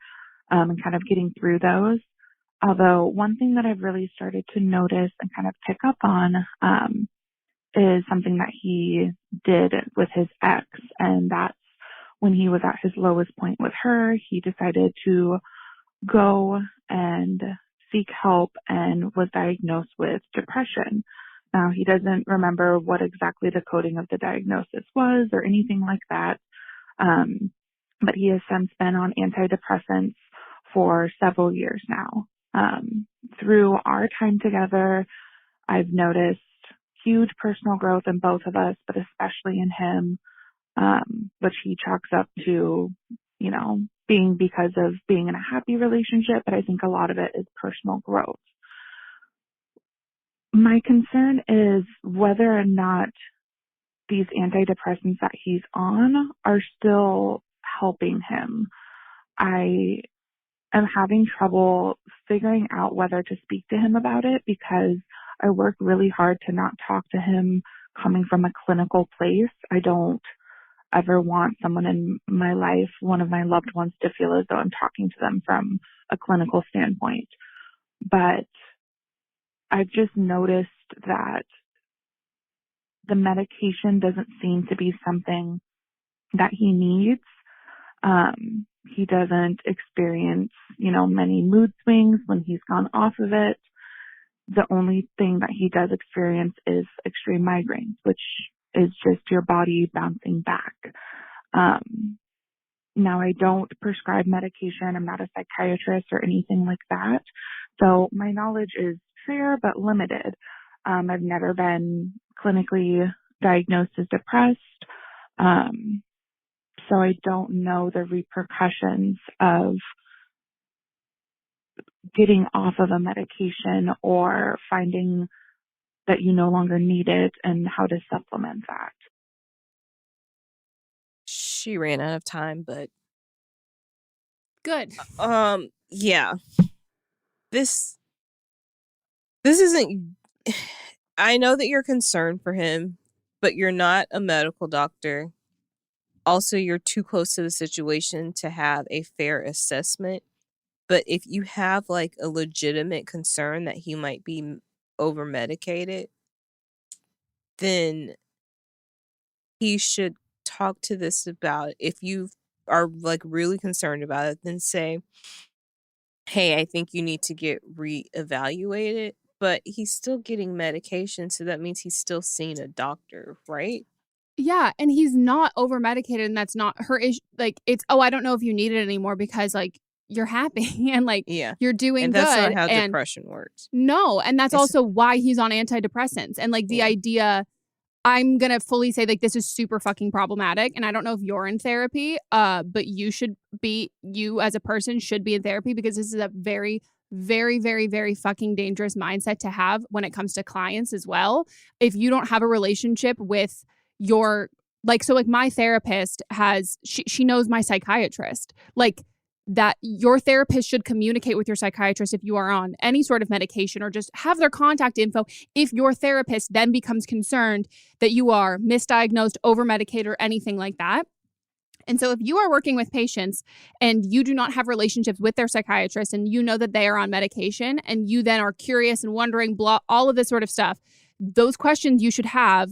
[SPEAKER 7] and kind of getting through those. Although one thing that I've really started to notice and kind of pick up on is something that he did with his ex, and that's when he was at his lowest point with her, he decided to go and seek help and was diagnosed with depression. Now, he doesn't remember what exactly the coding of the diagnosis was or anything like that, but he has since been on antidepressants for several years now. Through our time together, I've noticed huge personal growth in both of us, but especially in him, which he chalks up to, being because of being in a happy relationship, but I think a lot of it is personal growth. My concern is whether or not these antidepressants that he's on are still helping him. I am having trouble figuring out whether to speak to him about it because I work really hard to not talk to him coming from a clinical place. I don't ever want someone in my life, one of my loved ones, to feel as though I'm talking to them from a clinical standpoint. But I've just noticed that the medication doesn't seem to be something that he needs. He doesn't experience, many mood swings when he's gone off of it. The only thing that he does experience is extreme migraines, which is just your body bouncing back. Now, I don't prescribe medication. I'm not a psychiatrist or anything like that. So my knowledge is fair but limited. I've never been clinically diagnosed as depressed. So I don't know the repercussions of getting off of a medication or finding that you no longer need it and how to supplement that.
[SPEAKER 6] She ran out of time, but
[SPEAKER 5] good.
[SPEAKER 6] Yeah. This isn't. I know that you're concerned for him, but you're not a medical doctor. Also, you're too close to the situation to have a fair assessment. But if you have like a legitimate concern that he might be over medicated, then he should talk to this about. If you are like really concerned about it, then say, hey, I think you need to get reevaluated. But he's still getting medication, so that means he's still seeing a doctor, right?
[SPEAKER 5] Yeah, and he's not over medicated, and that's not her issue. Like, it's, I don't know if you need it anymore because like you're happy and like you're doing
[SPEAKER 6] and
[SPEAKER 5] good.
[SPEAKER 6] That's not how
[SPEAKER 5] and
[SPEAKER 6] depression works.
[SPEAKER 5] No, and that's also why he's on antidepressants. And like the idea, I'm gonna fully say like this is super fucking problematic. And I don't know if you're in therapy, but you as a person should be in therapy, because this is a very, very, very, very fucking dangerous mindset to have when it comes to clients as well. If you don't have a relationship with your, like, so like my therapist she knows my psychiatrist, like that your therapist should communicate with your psychiatrist if you are on any sort of medication, or just have their contact info if your therapist then becomes concerned that you are misdiagnosed, over medicated, or anything like that. And so if you are working with patients and you do not have relationships with their psychiatrist, and you know that they are on medication, and you then are curious and wondering, all of this sort of stuff, those questions you should have,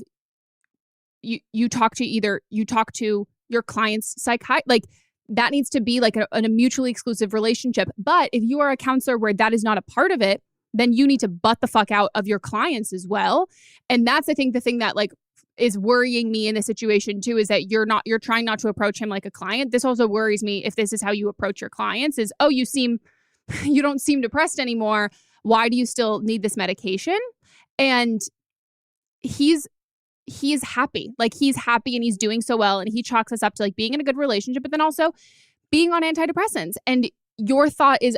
[SPEAKER 5] you talk to your client's psychiatrist. Like, that needs to be like a mutually exclusive relationship. But if you are a counselor where that is not a part of it, then you need to butt the fuck out of your clients as well. And that's, I think, the thing that like is worrying me in this situation too, is that you're trying not to approach him like a client. This also worries me if this is how you approach your clients, is, you don't seem depressed anymore. Why do you still need this medication? And he's happy. Like, he's happy and he's doing so well. And he chalks us up to like being in a good relationship, but then also being on antidepressants. And your thought is,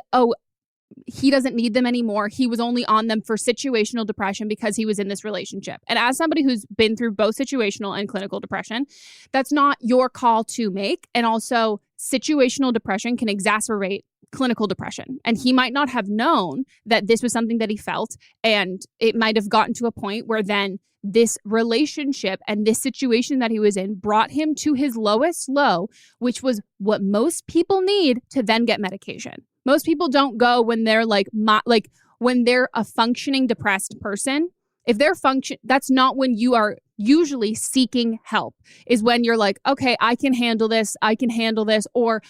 [SPEAKER 5] he doesn't need them anymore. He was only on them for situational depression because he was in this relationship. And as somebody who's been through both situational and clinical depression, that's not your call to make. And also, situational depression can exacerbate clinical depression. And he might not have known that this was something that he felt. And it might have gotten to a point where then this relationship and this situation that he was in brought him to his lowest low, which was what most people need to then get medication. Most people don't go when they're when they're a functioning depressed person. If they're that's not when you are usually seeking help, is when you're like, okay, I can handle this, or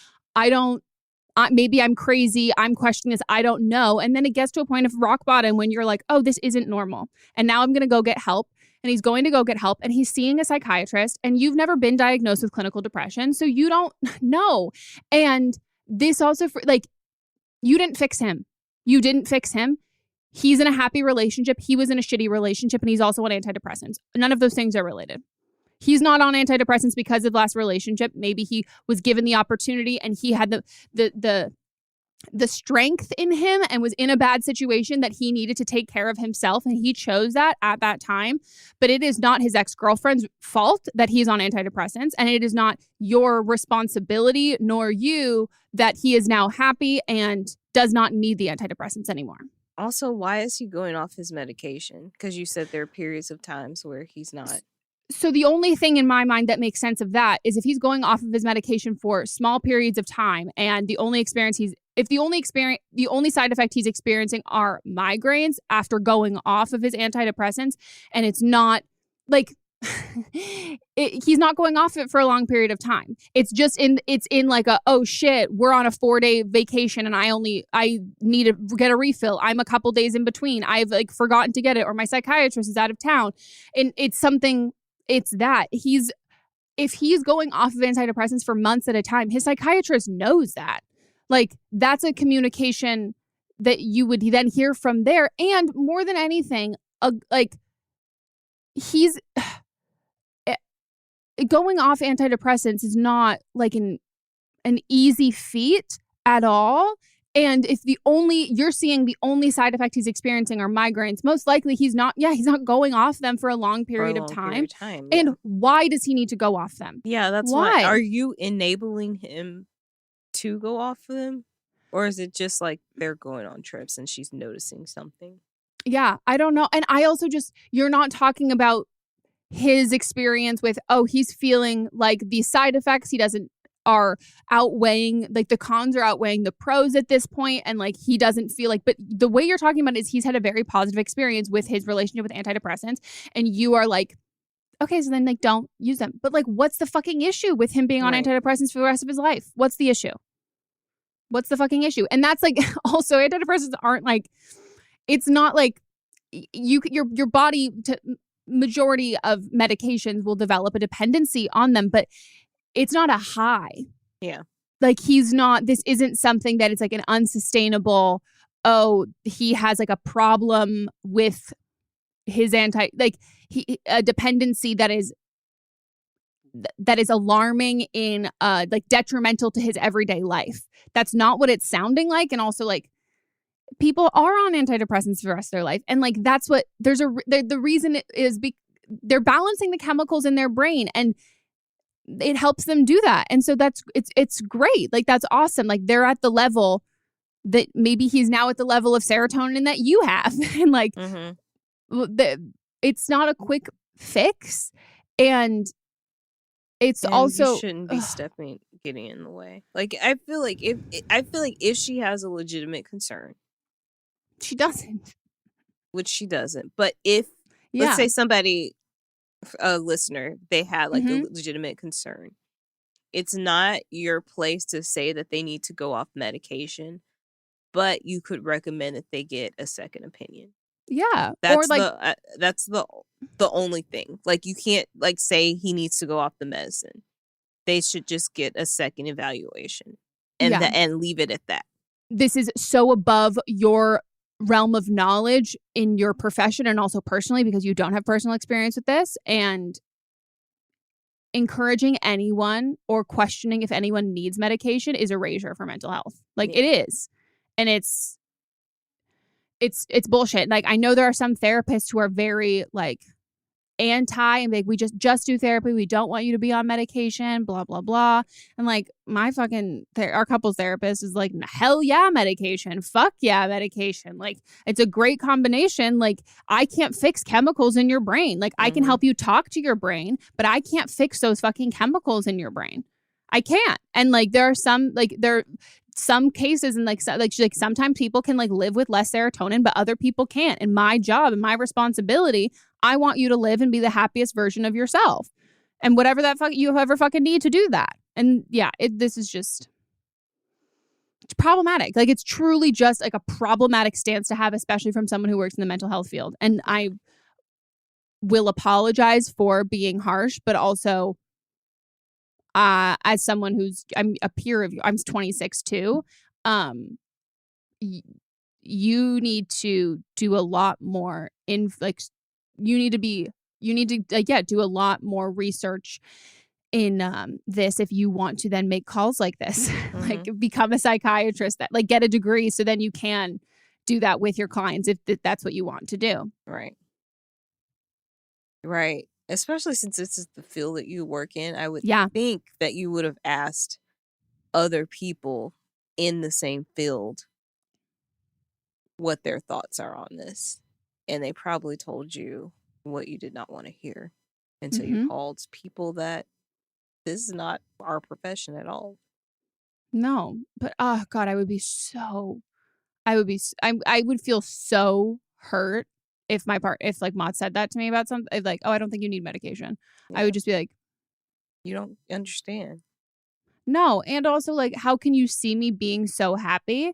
[SPEAKER 5] maybe I'm crazy, I'm questioning this, I don't know. And then it gets to a point of rock bottom when you're like, oh, this isn't normal. And now I'm going to go get help. And he's going to go get help, and he's seeing a psychiatrist, and you've never been diagnosed with clinical depression, so you don't know. And this also, you didn't fix him. You didn't fix him. He's in a happy relationship. He was in a shitty relationship, and he's also on antidepressants. None of those things are related. He's not on antidepressants because of last relationship. Maybe he was given the opportunity and he had the strength in him and was in a bad situation that he needed to take care of himself, and he chose that at that time. But it is not his ex-girlfriend's fault that he's on antidepressants, and it is not your responsibility nor you that he is now happy and does not need the antidepressants anymore.
[SPEAKER 6] Also, why is he going off his medication? Because you said there are periods of times where he's not.
[SPEAKER 5] So the only thing in my mind that makes sense of that is if he's going off of his medication for small periods of time, and the only side effect he's experiencing are migraines after going off of his antidepressants, and it's not like he's not going off it for a long period of time. It's in like oh shit, we're on a 4-day vacation and I need to get a refill. I'm a couple days in between. I've like forgotten to get it, or my psychiatrist is out of town. And it's that if he's going off of antidepressants for months at a time, his psychiatrist knows that. Like, that's a communication that you would then hear from there. And more than anything, he's going off antidepressants is not like an easy feat at all. And if you're seeing the only side effect he's experiencing are migraines, most likely he's not going off them for a long period of time.
[SPEAKER 6] Yeah.
[SPEAKER 5] And why does he need to go off them?
[SPEAKER 6] Yeah, that's why. Are you enabling him to go off of them? Or is it just like they're going on trips and she's noticing something?
[SPEAKER 5] Yeah, I don't know. And I also you're not talking about his experience with, he's feeling like the side effects are outweighing, like the cons are outweighing the pros at this point, and like he doesn't feel like, but the way you're talking about it is he's had a very positive experience with his relationship with antidepressants, and you are like, okay, so then like don't use them. But like, what's the fucking issue with him being on antidepressants for the rest of his life? What's the issue? What's the fucking issue? And that's like, also, antidepressants aren't like, it's not like your body majority of medications will develop a dependency on them, but it's not a high.
[SPEAKER 6] Yeah.
[SPEAKER 5] Like this isn't something that it's like an unsustainable, he has like a problem with his a dependency that is alarming in like detrimental to his everyday life. That's not what it's sounding like. And also like people are on antidepressants for the rest of their life. And like, that's what the reason is they're balancing the chemicals in their brain and it helps them do that. And so it's great. Like, that's awesome. Like, they're at the level that maybe he's now at the level of serotonin that you have. And like, it's not a quick fix. And it's also
[SPEAKER 6] you shouldn't be getting in the way. Like, I feel like if she has a legitimate concern,
[SPEAKER 5] she doesn't,
[SPEAKER 6] which she doesn't. But if let's say somebody, a listener, they had like a legitimate concern, it's not your place to say that they need to go off medication, but you could recommend that they get a second opinion.
[SPEAKER 5] Yeah.
[SPEAKER 6] That's the only thing. Like, you can't like say he needs to go off the medicine. They should just get a second evaluation and leave it at that.
[SPEAKER 5] This is so above your realm of knowledge in your profession and also personally, because you don't have personal experience with this, and encouraging anyone or questioning if anyone needs medication is erasure for mental health. Like, it is. And it's bullshit. Like, I know there are some therapists who are very like anti and like, we just do therapy. We don't want you to be on medication, blah, blah, blah. And like, my fucking, our couples therapist is like, hell yeah, medication. Fuck yeah, medication. Like, it's a great combination. Like, I can't fix chemicals in your brain. Like, I can help you talk to your brain, but I can't fix those fucking chemicals in your brain. I can't. And like, there are some cases and like sometimes people can like live with less serotonin, but other people can't. And my job and my responsibility, I want you to live and be the happiest version of yourself, and whatever that you ever fucking need to do that. And yeah, this is just, it's problematic. Like, it's truly just like a problematic stance to have, especially from someone who works in the mental health field. And I will apologize for being harsh, but also as someone I'm a peer of you, I'm 26 too. You need to do a lot more you need to do a lot more research in this if you want to then make calls like this. Like, become a psychiatrist, that like get a degree so then you can do that with your clients if that's what you want to do.
[SPEAKER 6] Right. Especially since this is the field that you work in, I would think that you would have asked other people in the same field what their thoughts are on this. And they probably told you what you did not want to hear until you called people that this is not our profession at all.
[SPEAKER 5] No, but oh God, I would feel so hurt if like Mott said that to me about something, like, oh, I don't think you need medication. Yeah. I would just be like,
[SPEAKER 6] you don't understand.
[SPEAKER 5] No. And also, like, how can you see me being so happy?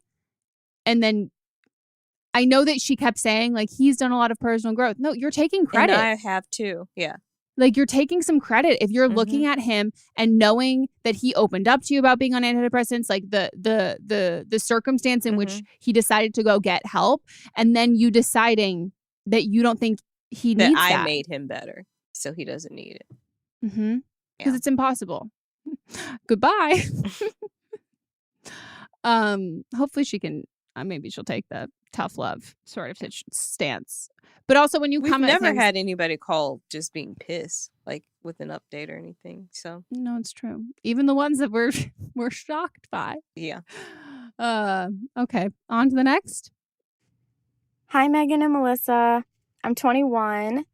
[SPEAKER 5] And then I know that she kept saying like, he's done a lot of personal growth. No, you're taking credit.
[SPEAKER 6] And I have too. Yeah.
[SPEAKER 5] Like, you're taking some credit if you're looking at him and knowing that he opened up to you about being on antidepressants, like the circumstance in which he decided to go get help, and then you deciding that you don't think he needs that.
[SPEAKER 6] I made him better, so he doesn't need it.
[SPEAKER 5] Because it's impossible. Goodbye. Hopefully she can. Maybe she'll take the tough love sort of stance. But also, when
[SPEAKER 6] we've never had anybody call just being pissed, like with an update or anything. So
[SPEAKER 5] no, it's true. Even the ones that we're shocked by.
[SPEAKER 6] Yeah.
[SPEAKER 5] Okay. On to the next.
[SPEAKER 8] Hi, Megan and Melissa. I'm 21.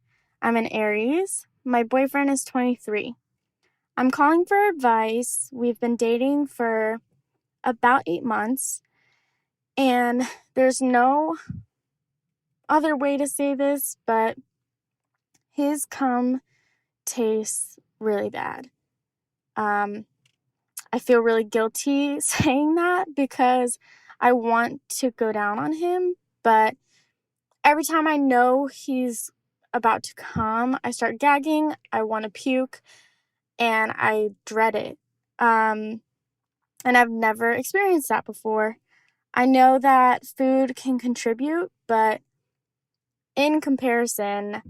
[SPEAKER 8] I'm an Aries. My boyfriend is 23. I'm calling for advice. We've been dating for about 8 months, and there's no other way to say this, but his cum tastes really bad. I feel really guilty saying that because I want to go down on him, but every time I know he's about to come, I start gagging, I want to puke, and I dread it. And I've never experienced that before. I know that food can contribute, but in comparison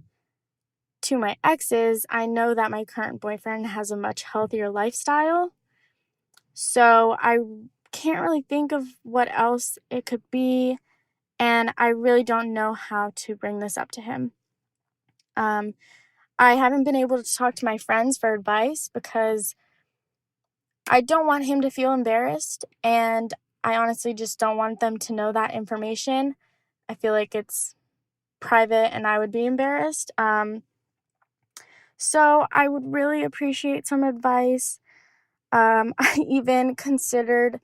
[SPEAKER 8] to my exes, I know that my current boyfriend has a much healthier lifestyle. So I can't really think of what else it could be, and I really don't know how to bring this up to him. I haven't been able to talk to my friends for advice because I don't want him to feel embarrassed, and I honestly just don't want them to know that information. I feel like it's private and I would be embarrassed. So I would really appreciate some advice. I even considered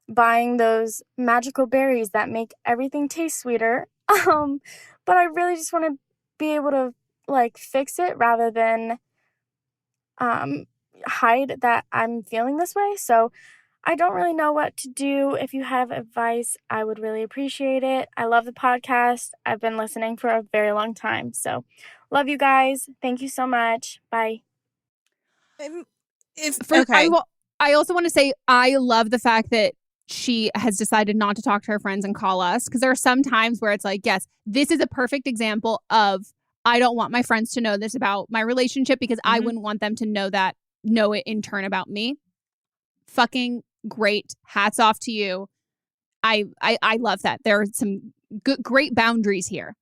[SPEAKER 8] buying those magical berries that make everything taste sweeter. But I really just want to be able to like fix it rather than hide that I'm feeling this way. So I don't really know what to do. If you have advice, I would really appreciate it. I love the podcast. I've been listening for a very long time. So love you guys. Thank you so much. Bye.
[SPEAKER 5] I also want to say I love the fact that she has decided not to talk to her friends and call us, because there are some times where it's like, yes, this is a perfect example of I don't want my friends to know this about my relationship because I wouldn't want them to know it in turn about me. Fucking great. Hats off to you. I love that. There are some great boundaries here.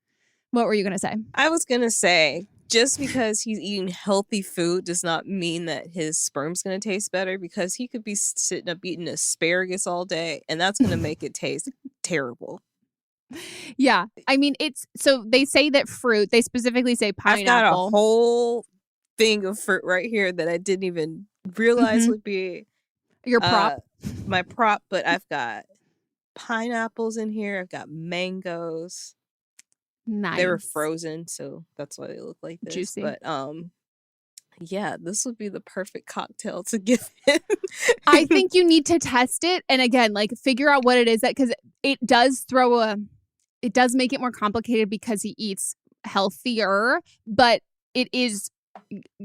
[SPEAKER 5] What were you going to say?
[SPEAKER 6] I was going to say, just because he's eating healthy food does not mean that his sperm's going to taste better, because he could be sitting up eating asparagus all day and that's going to make it taste terrible.
[SPEAKER 5] Yeah. I mean, so they say that fruit, they specifically say pineapple.
[SPEAKER 6] I've got a whole thing of fruit right here that I didn't even realize would be
[SPEAKER 5] your prop.
[SPEAKER 6] My prop, but I've got pineapples in here. I've got mangoes.
[SPEAKER 5] Nice.
[SPEAKER 6] They were frozen, so that's why they look like this.
[SPEAKER 5] Juicy.
[SPEAKER 6] But yeah, this would be the perfect cocktail to give him.
[SPEAKER 5] I think you need to test it, and again, like figure out what it is, that because it does make it more complicated because he eats healthier, but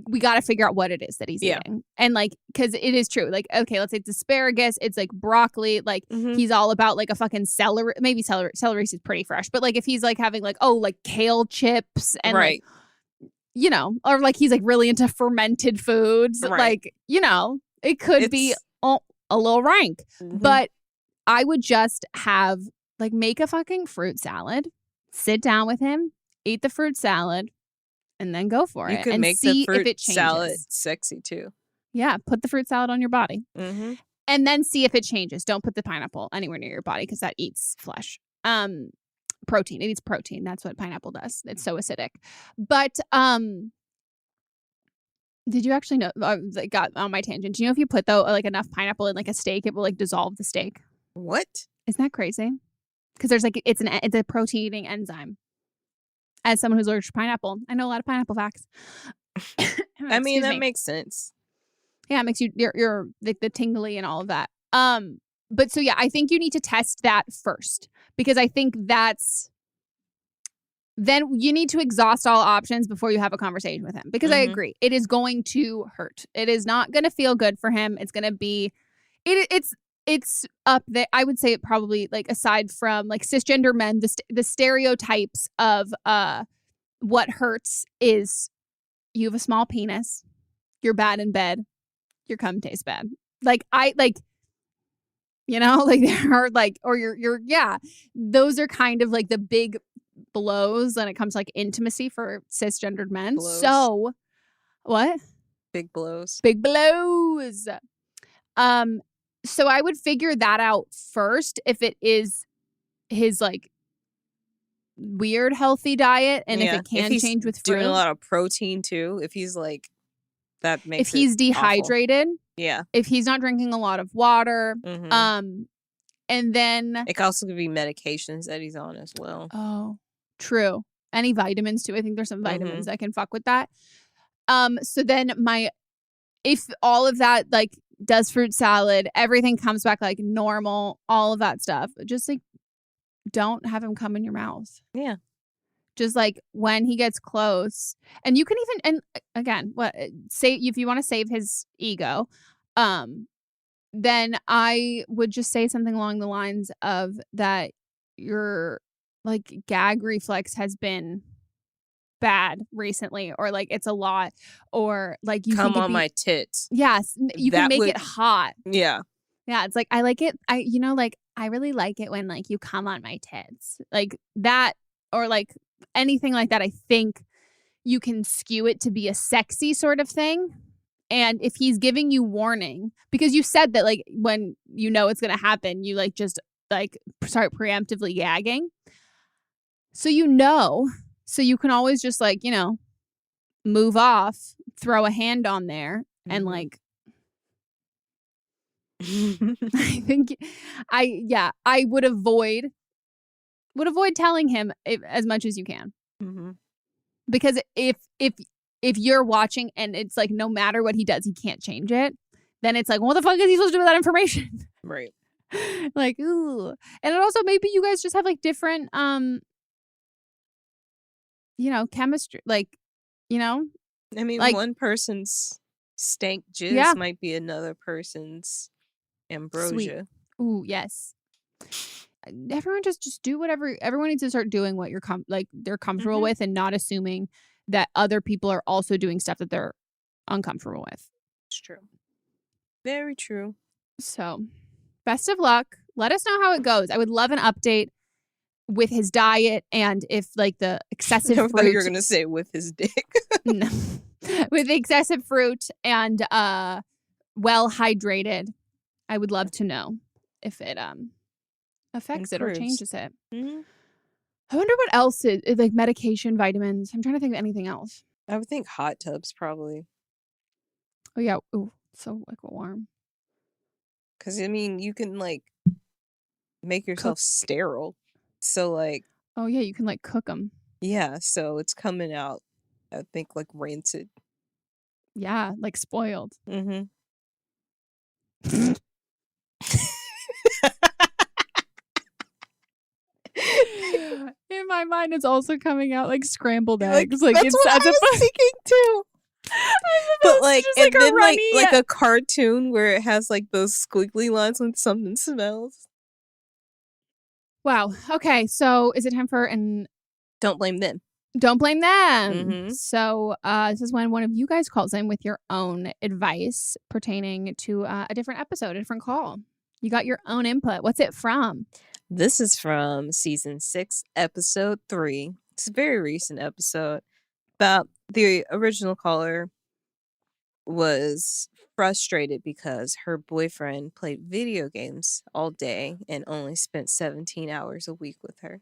[SPEAKER 5] we got to figure out what it is that he's eating. And like, because it is true, like, okay, let's say it's asparagus, it's like broccoli, like he's all about like a fucking celery, maybe celery is pretty fresh, but like if he's like having like, like kale chips and like, you know, or like he's like really into fermented foods, like, you know, it could be a little rank. But I would just make a fucking fruit salad, sit down with him, eat the fruit salad, and then go for it.
[SPEAKER 6] You could
[SPEAKER 5] and
[SPEAKER 6] make
[SPEAKER 5] see
[SPEAKER 6] the fruit
[SPEAKER 5] if it changes.
[SPEAKER 6] salad sexy too.
[SPEAKER 5] Yeah, put the fruit salad on your body. And then see if it changes. Don't put the pineapple anywhere near your body because that eats flesh. Protein. It eats protein. That's what pineapple does. It's so acidic. But did you actually know? I got on my tangent. Do you know if you put like enough pineapple in like a steak, it will like dissolve the steak?
[SPEAKER 6] What?
[SPEAKER 5] Isn't that crazy? Because there's like it's a protein eating enzyme. As someone who's allergic to pineapple, I know a lot of pineapple facts.
[SPEAKER 6] I mean, that makes sense.
[SPEAKER 5] Yeah, it makes you're like the tingly and all of that. But so yeah, I think you need to test that first, because I think then you need to exhaust all options before you have a conversation with him. Because I agree, it is going to hurt. It is not going to feel good for him. It's going to be, it's up there. I would say it probably, like, aside from like cisgender men, the stereotypes of what hurts is you have a small penis, you're bad in bed, your cum tastes bad. You know, like there are like, or you're those are kind of like the big blows when it comes to like intimacy for cisgendered men.
[SPEAKER 6] Blows.
[SPEAKER 5] So what?
[SPEAKER 6] Big blows.
[SPEAKER 5] Big blows. So I would figure that out first, if it is his like weird healthy diet, and if it can change with fruit.
[SPEAKER 6] Doing a lot of protein too. If he's like, that makes
[SPEAKER 5] if he's dehydrated,
[SPEAKER 6] awful. Yeah.
[SPEAKER 5] If he's not drinking a lot of water, and then
[SPEAKER 6] it could also be medications that he's on as well.
[SPEAKER 5] Oh, true. Any vitamins too. I think there's some vitamins that can fuck with that. So then if all of that, like, does fruit salad, everything comes back like normal, all of that stuff, just like don't have him come in your mouth.
[SPEAKER 6] Yeah.
[SPEAKER 5] just like when he gets close, and you can even, and again, say if you want to save his ego, then I would just say something along the lines of that your like gag reflex has been bad recently, or like it's a lot, or like you
[SPEAKER 6] come
[SPEAKER 5] think
[SPEAKER 6] on my tits.
[SPEAKER 5] Yes, you can
[SPEAKER 6] That
[SPEAKER 5] make
[SPEAKER 6] would-
[SPEAKER 5] it hot.
[SPEAKER 6] Yeah.
[SPEAKER 5] Yeah, it's like I like it. Like I really like it when like you come on my tits, like that, or like anything like that. I think you can skew it to be a sexy sort of thing. And if he's giving you warning, because you said that like when you know it's gonna happen, you like just like start preemptively gagging. So so you can always just like, move off, throw a hand on there, and like I think I would avoid telling him as much as you can.
[SPEAKER 6] Mm-hmm.
[SPEAKER 5] Because if you're watching and it's like no matter what he does, he can't change it, then it's like, what the fuck is he supposed to do with that information?
[SPEAKER 6] Right.
[SPEAKER 5] Like, ooh. And it also, maybe you guys just have like different chemistry, like,
[SPEAKER 6] I mean,
[SPEAKER 5] like,
[SPEAKER 6] one person's stank jizz might be another person's ambrosia.
[SPEAKER 5] Sweet. Ooh, yes. Everyone just do whatever. Everyone needs to start doing what they're comfortable with, and not assuming that other people are also doing stuff that they're uncomfortable with.
[SPEAKER 6] It's true. Very true.
[SPEAKER 5] So, best of luck. Let us know how it goes. I would love an update with his diet, and if like the excessive
[SPEAKER 6] I
[SPEAKER 5] fruit.
[SPEAKER 6] thought you were gonna say with his dick.
[SPEAKER 5] No. With excessive fruit and well hydrated. I would love to know if it affects it or changes it.
[SPEAKER 6] Mm-hmm.
[SPEAKER 5] I wonder what else is like medication, vitamins. I'm trying to think of anything else.
[SPEAKER 6] I would think hot tubs probably.
[SPEAKER 5] Oh yeah. Ooh, so like warm.
[SPEAKER 6] Because I mean, you can like make yourself sterile. So like.
[SPEAKER 5] Oh yeah, you can like cook them.
[SPEAKER 6] Yeah, so it's coming out, I think, like rancid.
[SPEAKER 5] Yeah, like spoiled.
[SPEAKER 6] Mm-hmm.
[SPEAKER 5] In my mind, it's also coming out like scrambled eggs. Like
[SPEAKER 6] that's
[SPEAKER 5] it's
[SPEAKER 6] what I was thinking too. But like, and then like a cartoon where it has like those squiggly lines when something smells.
[SPEAKER 5] Wow. Okay, so is it time for
[SPEAKER 6] Don't blame them.
[SPEAKER 5] Don't blame them.
[SPEAKER 6] Mm-hmm.
[SPEAKER 5] So this is when one of you guys calls in with your own advice pertaining to a different episode, a different call. You got your own input. What's it from?
[SPEAKER 6] This is from season 6, episode 3. It's a very recent episode. About the original caller was frustrated because her boyfriend played video games all day and only spent 17 hours a week with her.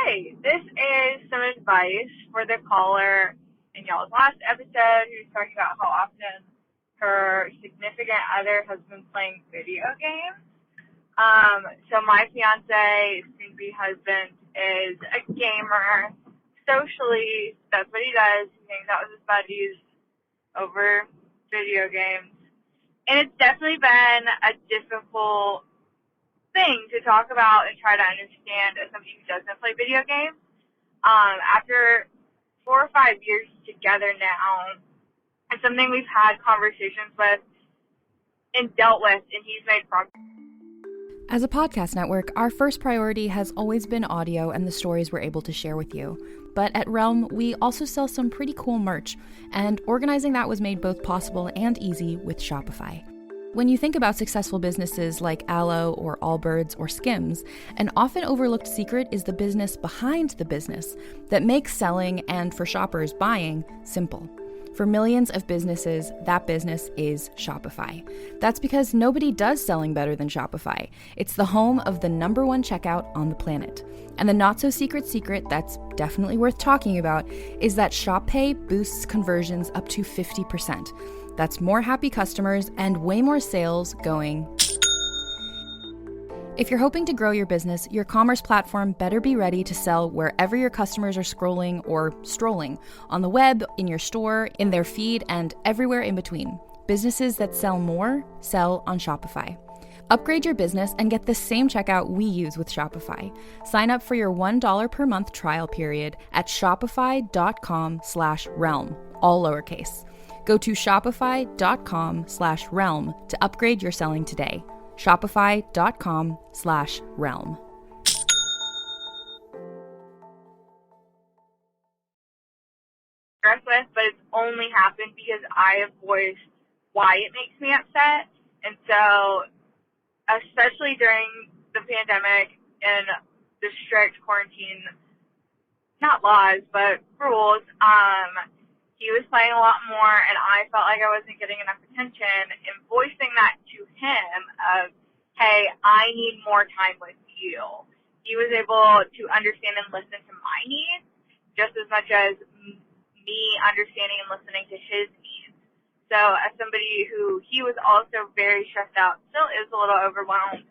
[SPEAKER 9] Hey, this is some advice for the caller in y'all's last episode who's talking about how often her significant other has been playing video games. So my fiance, soon-to-be husband, is a gamer. Socially, that's what he does. He hangs out with his buddies over video games. And it's definitely been a difficult thing to talk about and try to understand as somebody who doesn't play video games. After 4 or 5 years together now, it's something we've had conversations with and dealt with, and he's made progress.
[SPEAKER 10] As a podcast network, our first priority has always been audio and the stories we're able to share with you. But at Realm, we also sell some pretty cool merch, and organizing that was made both possible and easy with Shopify. When you think about successful businesses like Aloe or Allbirds or Skims, an often overlooked secret is the business behind the business that makes selling and, for shoppers, buying simple. For millions of businesses, that business is Shopify. That's because nobody does selling better than Shopify. It's the home of the #1 checkout on the planet. And the not-so-secret secret that's definitely worth talking about is that Shop Pay boosts conversions up to 50%. That's more happy customers and way more sales going. If you're hoping to grow your business, your commerce platform better be ready to sell wherever your customers are scrolling or strolling, on the web, in your store, in their feed, and everywhere in between. Businesses that sell more, sell on Shopify. Upgrade your business and get the same checkout we use with Shopify. Sign up for your $1 per month trial period at shopify.com/realm, all lowercase. Go to shopify.com/realm to upgrade your selling today. Shopify.com/realm.
[SPEAKER 9] With, but it's only happened because I have voiced why it makes me upset. And so, especially during the pandemic and the strict quarantine, not laws, but rules, he was playing a lot more, and I felt like I wasn't getting enough attention. And voicing that to him of, hey, I need more time with you, he was able to understand and listen to my needs just as much as me understanding and listening to his needs. So as somebody who he was also very stressed out, still is a little overwhelmed,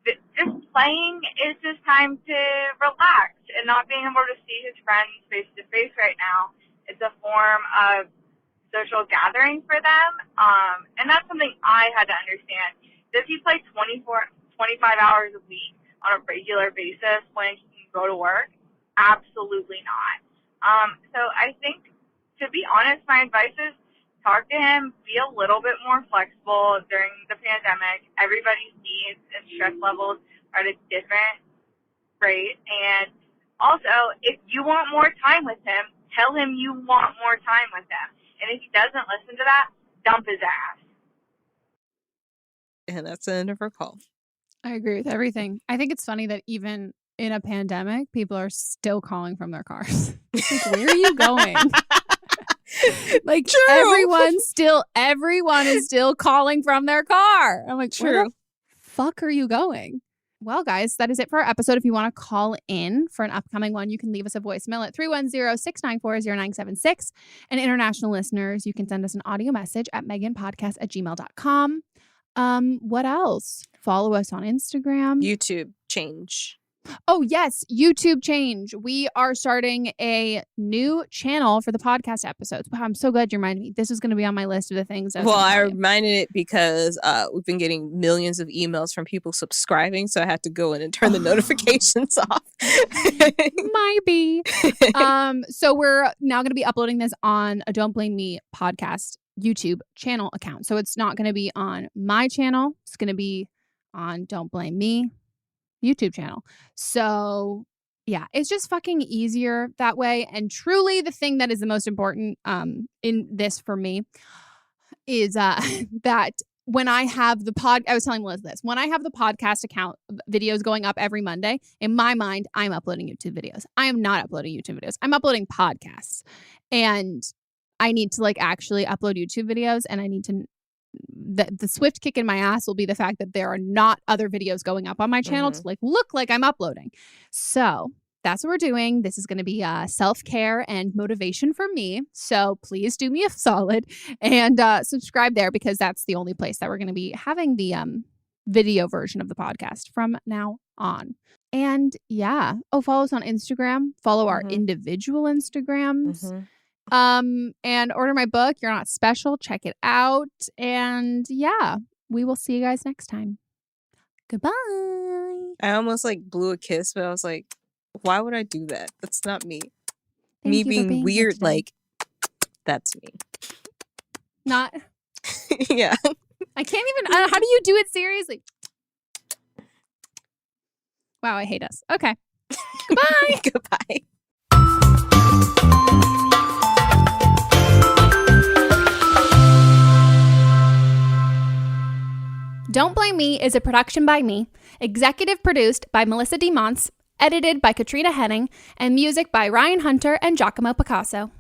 [SPEAKER 9] just playing is just time to relax, and not being able to see his friends face to face right now is a form of social gathering for them. And that's something I had to understand. Does he play 25 hours a week on a regular basis when he can go to work? Absolutely not. So I think, to be honest, my advice is talk to him, be a little bit more flexible during the pandemic. Everybody's needs and stress levels are at a different rate. And also, if you want more time with him, tell him you want more time with him. And if he doesn't listen to that, dump his ass.
[SPEAKER 6] And that's the end of her call.
[SPEAKER 5] I agree with everything. I think it's funny that even in a pandemic, people are still calling from their cars. Like, where are you going? Like,
[SPEAKER 6] True.
[SPEAKER 5] everyone is still calling from their car. I'm like, where the fuck are you going? Well, guys, that is it for our episode. If you want to call in for an upcoming one, you can leave us a voicemail at 310-694-0976. And international listeners, you can send us an audio message at meghanpodcast@gmail.com. What else? Follow us on Instagram.
[SPEAKER 6] YouTube change.
[SPEAKER 5] Oh, yes. YouTube change. We are starting a new channel for the podcast episodes. Wow, I'm so glad you reminded me. This is going to be on my list of the things.
[SPEAKER 6] I reminded it because we've been getting millions of emails from people subscribing, so I had to go in and turn the notifications off.
[SPEAKER 5] Might be. So we're now going to be uploading this on a Don't Blame Me podcast YouTube channel account. So it's not going to be on my channel. It's going to be on Don't Blame Me YouTube channel. So yeah, it's just fucking easier that way. And truly the thing that is the most important in this for me is that when I have I was telling Melissa this, when I have the podcast account videos going up every Monday, in my mind, I'm uploading YouTube videos. I am not uploading YouTube videos. I'm uploading podcasts. And I need to actually upload YouTube videos, and I need to the swift kick in my ass will be the fact that there are not other videos going up on my channel to look like I'm uploading. So that's what we're doing. This is going to be self-care and motivation for me. So please do me a solid and subscribe there, because that's the only place that we're going to be having the video version of the podcast from now on. And yeah. Oh, follow us on Instagram. Follow our individual Instagrams. And order my book, You're Not Special. Check it out. And yeah, we will see you guys next time. Goodbye.
[SPEAKER 6] I almost blew a kiss, but I was like, why would I do that? That's not me.
[SPEAKER 5] Thank
[SPEAKER 6] me
[SPEAKER 5] you for
[SPEAKER 6] being
[SPEAKER 5] being
[SPEAKER 6] weird,
[SPEAKER 5] here today.
[SPEAKER 6] that's me.
[SPEAKER 5] Not.
[SPEAKER 6] Yeah.
[SPEAKER 5] I can't even. How do you do it seriously? Wow, I hate us. Okay. Goodbye.
[SPEAKER 6] Goodbye.
[SPEAKER 5] Don't Blame Me is a production by me, executive produced by Melissa D. Monts, edited by Katrina Henning, and music by Ryan Hunter and Giacomo Picasso.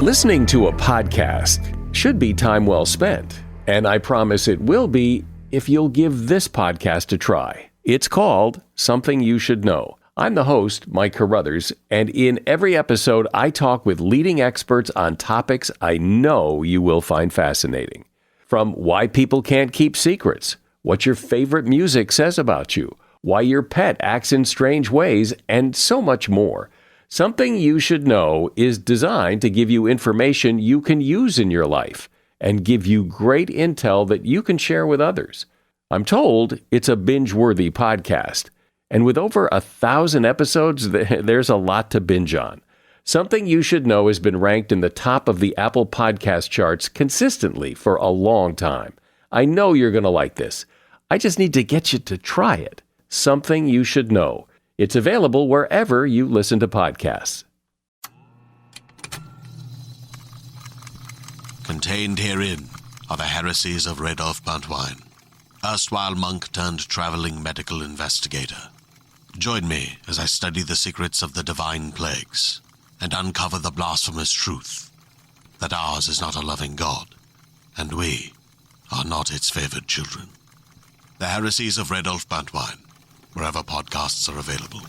[SPEAKER 11] Listening to a podcast should be time well spent, and I promise it will be if you'll give this podcast a try. It's called Something You Should Know. I'm the host, Mike Carruthers, and in every episode, I talk with leading experts on topics I know you will find fascinating. From why people can't keep secrets, what your favorite music says about you, why your pet acts in strange ways, and so much more. Something You Should Know is designed to give you information you can use in your life. and give you great intel that you can share with others. I'm told it's a binge-worthy podcast. And with over 1,000 episodes, there's a lot to binge on. Something You Should Know has been ranked in the top of the Apple Podcast charts consistently for a long time. I know you're going to like this. I just need to get you to try it. Something You Should Know. It's available wherever you listen to podcasts.
[SPEAKER 12] Contained herein are the heresies of Radolf Buntwine, erstwhile monk turned traveling medical investigator. Join me as I study the secrets of the divine plagues and uncover the blasphemous truth that ours is not a loving God, and we are not its favored children. The heresies of Radolf Buntwine, wherever podcasts are available.